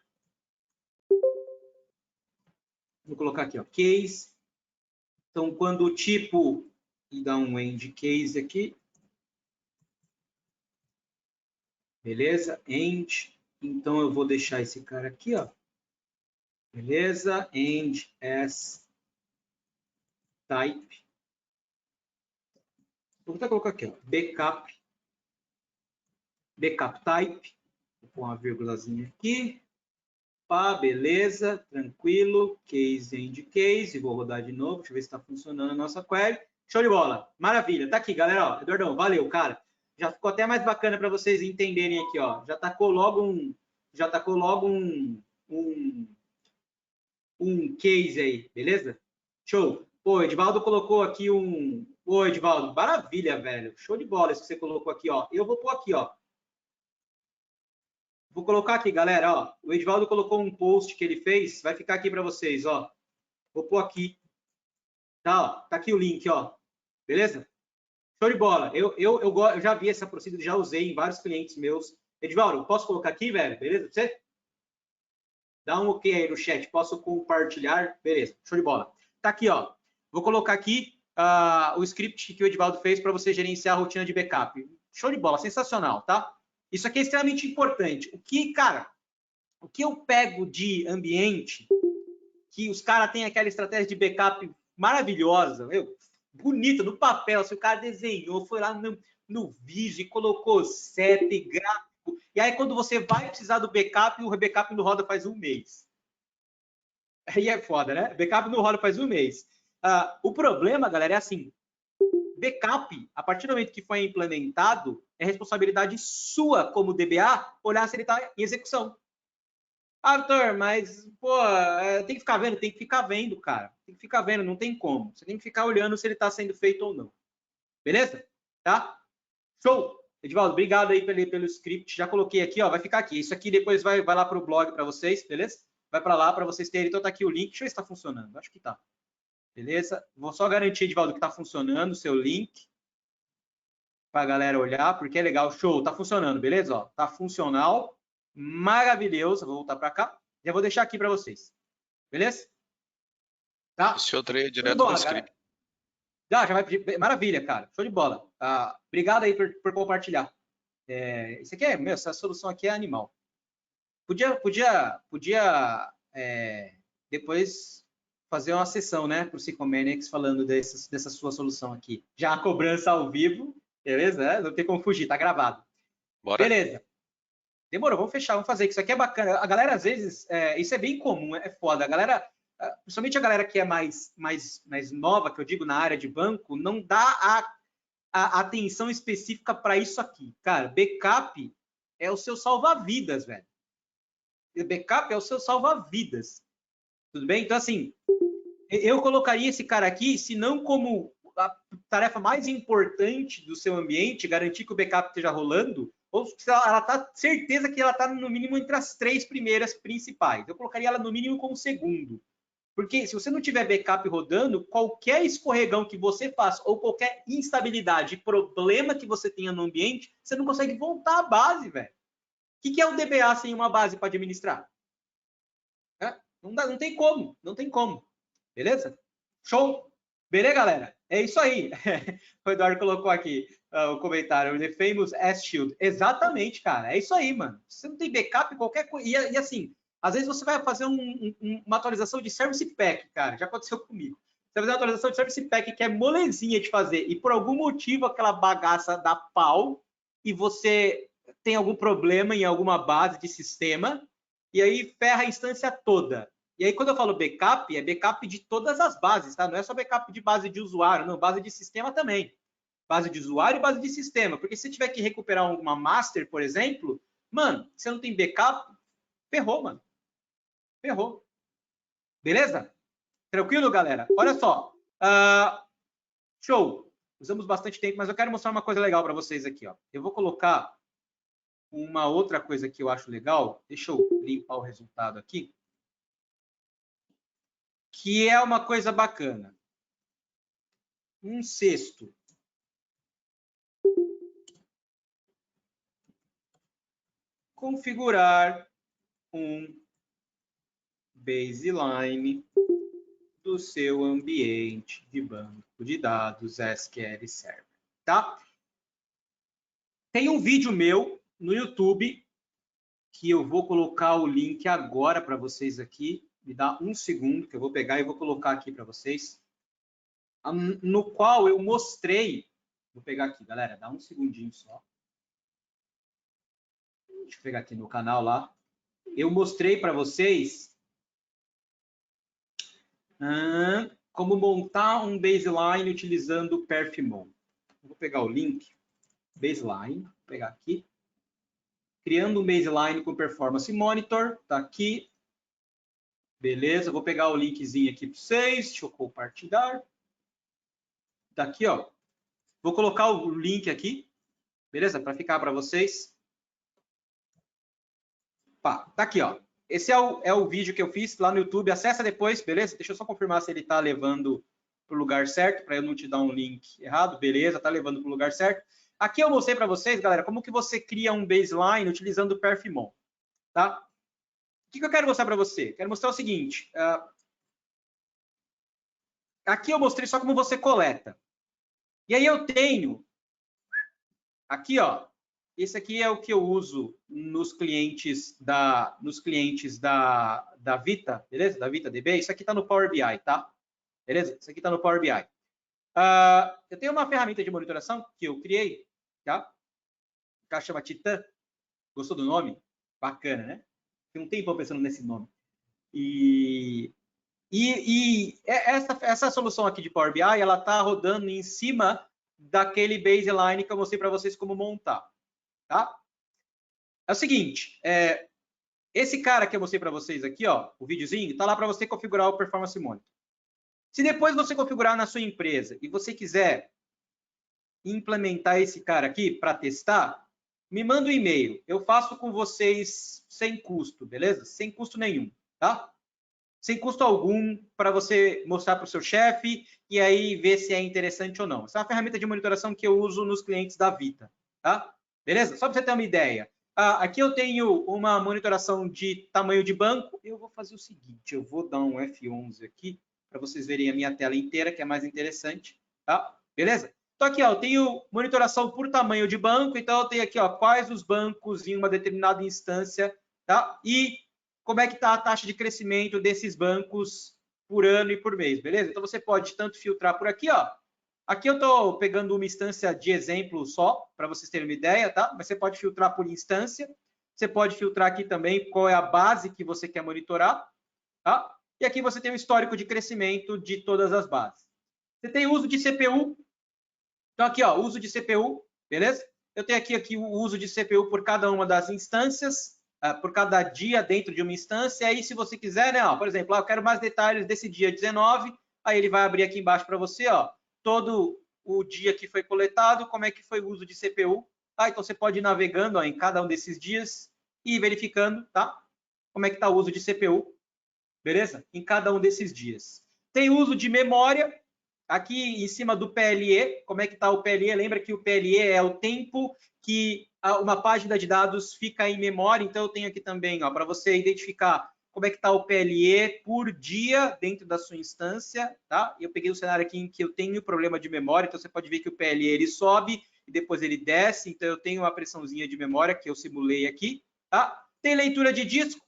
Vou colocar aqui, ó, case. Então, quando o tipo, e dá um end case aqui. Beleza? End. Então, eu vou deixar esse cara aqui, ó. Beleza? End as type. Vou até colocar aqui, ó, backup type, vou pôr uma vírgulazinha aqui, pá, beleza, tranquilo, case end case, vou rodar de novo, deixa eu ver se está funcionando a nossa query, show de bola, maravilha, tá aqui, galera, ó, Eduardão, valeu, cara, já ficou até mais bacana para vocês entenderem aqui, ó, já tacou logo um case aí, beleza? Show. Pô, Edivaldo colocou aqui Ô, Edivaldo, maravilha, velho. Show de bola isso que você colocou aqui, ó. Eu vou pôr aqui, ó. Vou colocar aqui, galera, ó. O Edivaldo colocou um post que ele fez, vai ficar aqui para vocês, ó. Vou pôr aqui. Tá, ó. Tá aqui o link, ó. Beleza? Show de bola. Eu já vi essa procedura, já usei em vários clientes meus. Edivaldo, posso colocar aqui, velho? Beleza? Você? Dá um ok aí no chat. Posso compartilhar? Beleza. Show de bola. Tá aqui, ó. Vou colocar aqui o script que o Edivaldo fez para você gerenciar a rotina de backup. Show de bola, sensacional, tá? Isso aqui é extremamente importante. O que eu pego de ambiente, que os caras têm aquela estratégia de backup maravilhosa, bonita, no papel, se o cara desenhou, foi lá no vídeo e colocou seta e gráfico, e aí quando você vai precisar do backup, o backup não roda faz um mês. Aí é foda, né? Backup não roda faz um mês. O problema, galera, é assim, backup, a partir do momento que foi implementado, é responsabilidade sua como DBA olhar se ele está em execução. Ah, Vitor, mas, pô, tem que ficar vendo? Tem que ficar vendo, cara. Tem que ficar vendo, não tem como. Você tem que ficar olhando se ele está sendo feito ou não. Beleza? tá? Show! Edivaldo, obrigado aí pelo script. Já coloquei aqui, ó, vai ficar aqui. Isso aqui depois vai lá para o blog para vocês, beleza? Vai para lá para vocês terem. Então tá aqui o link. Deixa eu ver se está funcionando. Acho que tá. Beleza? Vou só garantir, Edivaldo, que está funcionando o seu link para a galera olhar, porque é legal. Show, tá funcionando, beleza? Ó, tá funcional, maravilhoso. Vou voltar para cá. Já vou deixar aqui para vocês, beleza? Tá? Esse outro aí é direto do script. Já vai pedir. Maravilha, cara. Show de bola. Obrigado aí por compartilhar. Isso aqui essa solução aqui é animal. Podia depois fazer uma sessão, né, para o Psychomaniacs falando dessa sua solução aqui. Já a cobrança ao vivo, beleza? Não tem como fugir, tá gravado. Bora. Beleza. Demorou, vamos fechar, vamos fazer. Isso aqui é bacana. A galera, às vezes, isso é bem comum, é foda. A galera, principalmente a galera que é mais nova, que eu digo, na área de banco, não dá a atenção específica para isso aqui. Cara, backup é o seu salva-vidas, velho. Backup é o seu salva-vidas. Tudo bem? Então, assim, eu colocaria esse cara aqui, se não como a tarefa mais importante do seu ambiente, garantir que o backup esteja rolando, ou se ela está certeza que ela está no mínimo entre as 3 primeiras principais. Eu colocaria ela no mínimo como segundo. Porque se você não tiver backup rodando, qualquer escorregão que você faça, ou qualquer instabilidade, problema que você tenha no ambiente, você não consegue voltar à base, velho. O que é o DBA sem uma base para administrar? Não tem como, não tem como. Beleza? Show? Beleza, galera? É isso aí. O Eduardo colocou aqui o comentário, The Famous S-Shield. Exatamente, cara. É isso aí, mano. Você não tem backup, qualquer coisa. E assim, às vezes você vai fazer uma atualização de Service Pack, cara. Já aconteceu comigo. Você vai fazer uma atualização de Service Pack que é molezinha de fazer e por algum motivo aquela bagaça dá pau e você tem algum problema em alguma base de sistema e aí ferra a instância toda. E aí, quando eu falo backup, é backup de todas as bases, tá? Não é só backup de base de usuário, não. Base de sistema também. Base de usuário e base de sistema. Porque se você tiver que recuperar uma master, por exemplo, mano, se você não tem backup, ferrou, mano. Ferrou. Beleza? Tranquilo, galera? Olha só. Show. Usamos bastante tempo, mas eu quero mostrar uma coisa legal para vocês aqui, ó. Eu vou colocar uma outra coisa que eu acho legal. Deixa eu limpar o resultado aqui. Que é uma coisa bacana. Um sexto. Configurar um baseline do seu ambiente de banco de dados SQL Server, tá? Tem um vídeo meu no YouTube que eu vou colocar o link agora para vocês aqui. Me dá um segundo que eu vou pegar e vou colocar aqui para vocês, no qual eu mostrei, vou pegar aqui, galera, dá um segundinho só. Deixa eu pegar aqui no canal lá. Eu mostrei para vocês como montar um baseline utilizando o Perfmon. Vou pegar o link, baseline, vou pegar aqui. Criando um baseline com Performance Monitor, tá aqui. Beleza, vou pegar o linkzinho aqui para vocês, deixa eu compartilhar. Tá aqui, ó. Vou colocar o link aqui, beleza? Para ficar para vocês. Tá aqui, ó. Esse é o vídeo que eu fiz lá no YouTube. Acessa depois, beleza? Deixa eu só confirmar se ele tá levando para o lugar certo, para eu não te dar um link errado. Beleza, tá levando para o lugar certo. Aqui eu mostrei para vocês, galera, como que você cria um baseline utilizando o Perfmon, tá? O que eu quero mostrar para você? Quero mostrar o seguinte. Aqui eu mostrei só como você coleta. E aí eu tenho aqui, ó. Esse aqui é o que eu uso nos clientes da Vita, beleza? Da Vita DB. Isso aqui está no Power BI, tá? Beleza? Isso aqui está no Power BI. Eu tenho uma ferramenta de monitoração que eu criei, tá? O cara chama Titan. Gostou do nome? Bacana, né? Tem um tempão pensando nesse nome. E essa solução aqui de Power BI, ela está rodando em cima daquele baseline que eu mostrei para vocês como montar. Tá? É o seguinte, esse cara que eu mostrei para vocês aqui, ó, o videozinho, está lá para você configurar o Performance Monitor. Se depois você configurar na sua empresa e você quiser implementar esse cara aqui para testar, me manda um e-mail. Eu faço com vocês sem custo, beleza? Sem custo nenhum, tá? Sem custo algum, para você mostrar para o seu chefe e aí ver se é interessante ou não. Essa é uma ferramenta de monitoração que eu uso nos clientes da Vita, tá? Beleza? Só para você ter uma ideia. Aqui eu tenho uma monitoração de tamanho de banco. Eu vou fazer o seguinte, eu vou dar um F11 aqui para vocês verem a minha tela inteira, que é mais interessante, tá? Beleza? Então aqui, ó, eu tenho monitoração por tamanho de banco, então eu tenho aqui, ó, quais os bancos em uma determinada instância, tá? E como é que está a taxa de crescimento desses bancos por ano e por mês, beleza? Então você pode tanto filtrar por aqui, ó. Aqui eu estou pegando uma instância de exemplo só, para vocês terem uma ideia, tá? Mas você pode filtrar por instância. Você pode filtrar aqui também qual é a base que você quer monitorar, tá? E aqui você tem o histórico de crescimento de todas as bases. Você tem o uso de CPU. Então aqui, ó, uso de CPU, beleza? Eu tenho aqui o uso de CPU por cada uma das instâncias, por cada dia dentro de uma instância. Aí, se você quiser, né, ó, por exemplo, eu quero mais detalhes desse dia 19, aí ele vai abrir aqui embaixo para você, ó, todo o dia que foi coletado, como é que foi o uso de CPU. Tá? Então, você pode ir navegando, ó, em cada um desses dias e verificando, tá? Como é que está o uso de CPU, beleza? Em cada um desses dias. Tem uso de memória. Aqui em cima do PLE, como é que está o PLE? Lembra que o PLE é o tempo que uma página de dados fica em memória. Então, eu tenho aqui também, para você identificar como é que está o PLE por dia dentro da sua instância, tá? Eu peguei o cenário aqui em que eu tenho problema de memória, então você pode ver que o PLE ele sobe e depois ele desce. Então, eu tenho uma pressãozinha de memória que eu simulei aqui, tá? Tem leitura de disco,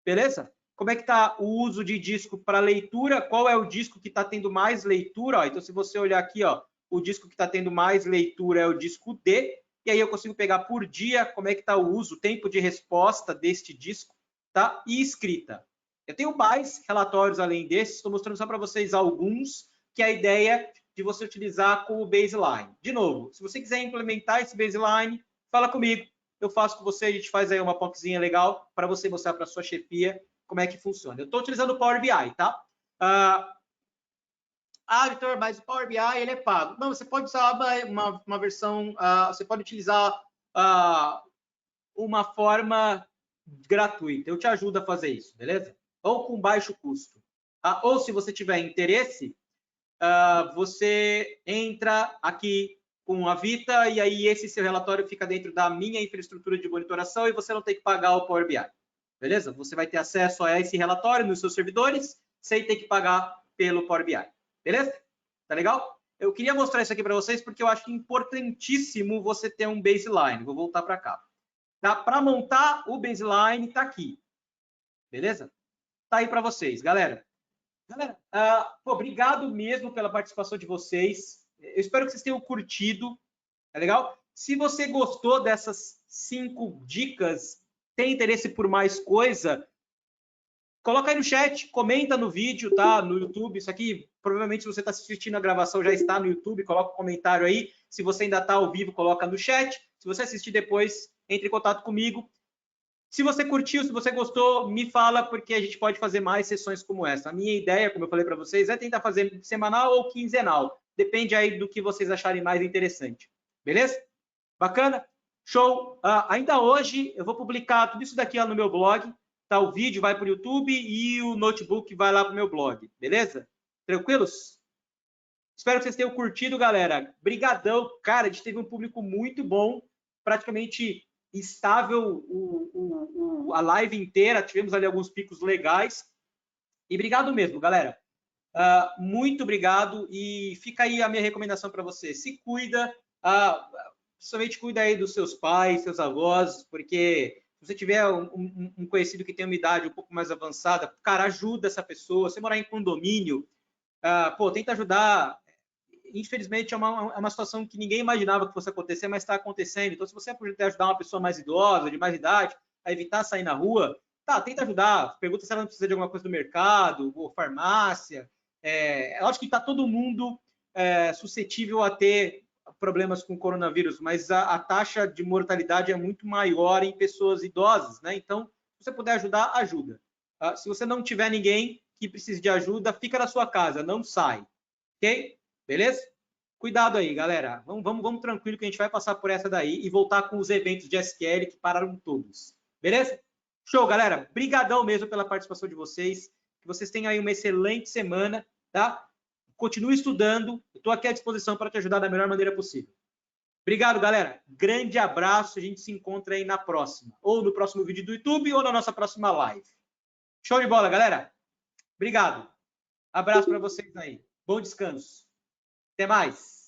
beleza? Como é que está o uso de disco para leitura? Qual é o disco que está tendo mais leitura? Ó, então, se você olhar aqui, ó, o disco que está tendo mais leitura é o disco D. E aí eu consigo pegar por dia como é que está o uso, o tempo de resposta deste disco, tá? E escrita. Eu tenho mais relatórios além desses, estou mostrando só para vocês alguns, que é a ideia de você utilizar com o baseline. De novo, se você quiser implementar esse baseline, fala comigo. Eu faço com você, a gente faz aí uma POCzinha legal para você mostrar para a sua chefia como é que funciona. Eu estou utilizando o Power BI, tá? Vitor, mas o Power BI ele é pago. Não, você pode usar uma versão, você pode utilizar uma forma gratuita. Eu te ajudo a fazer isso, beleza? Ou com baixo custo. Ou se você tiver interesse, você entra aqui com a Vita e aí esse seu relatório fica dentro da minha infraestrutura de monitoração e você não tem que pagar o Power BI. Beleza? Você vai ter acesso a esse relatório nos seus servidores sem ter que pagar pelo Power BI. Beleza? Tá legal? Eu queria mostrar isso aqui para vocês porque eu acho importantíssimo você ter um baseline. Vou voltar para cá. Para montar o baseline, tá aqui. Beleza? Tá aí para vocês, galera. Obrigado mesmo pela participação de vocês. Eu espero que vocês tenham curtido. Tá legal? Se você gostou dessas 5 dicas, tem interesse por mais coisa, coloca aí no chat, comenta no vídeo, tá? No YouTube, isso aqui, provavelmente se você está assistindo a gravação já está no YouTube, coloca um comentário aí. Se você ainda está ao vivo, coloca no chat. Se você assistir depois, entre em contato comigo. Se você curtiu, se você gostou, me fala, porque a gente pode fazer mais sessões como essa. A minha ideia, como eu falei para vocês, é tentar fazer semanal ou quinzenal. Depende aí do que vocês acharem mais interessante. Beleza? Bacana? Show! Ainda hoje eu vou publicar tudo isso daqui lá no meu blog. Tá? O vídeo vai para o YouTube e o notebook vai lá para o meu blog. Beleza? Tranquilos? Espero que vocês tenham curtido, galera. Brigadão. Cara, a gente teve um público muito bom. Praticamente estável a live inteira. Tivemos ali alguns picos legais. E obrigado mesmo, galera. Muito obrigado. E fica aí a minha recomendação para você. Se cuida. Principalmente cuida aí dos seus pais, seus avós, porque se você tiver um conhecido que tem uma idade um pouco mais avançada, cara, ajuda essa pessoa. Se morar em condomínio, tenta ajudar. Infelizmente, é uma situação que ninguém imaginava que fosse acontecer, mas está acontecendo. Então, se você puder ajudar uma pessoa mais idosa, de mais idade, a evitar sair na rua, tenta ajudar. Pergunta se ela não precisa de alguma coisa do mercado, ou farmácia. Lógico que está todo mundo suscetível a ter problemas com coronavírus, mas a taxa de mortalidade é muito maior em pessoas idosas, né? Então, se você puder ajudar, ajuda. Se você não tiver ninguém que precise de ajuda, fica na sua casa, não sai. Ok? Beleza? Cuidado aí, galera. Vamos tranquilo que a gente vai passar por essa daí e voltar com os eventos de SQL que pararam todos. Beleza? Show, galera. Brigadão mesmo pela participação de vocês. Que vocês tenham aí uma excelente semana, tá? Continue estudando. Eu estou aqui à disposição para te ajudar da melhor maneira possível. Obrigado, galera. Grande abraço. A gente se encontra aí na próxima. Ou no próximo vídeo do YouTube ou na nossa próxima live. Show de bola, galera. Obrigado. Abraço para vocês aí. Bom descanso. Até mais.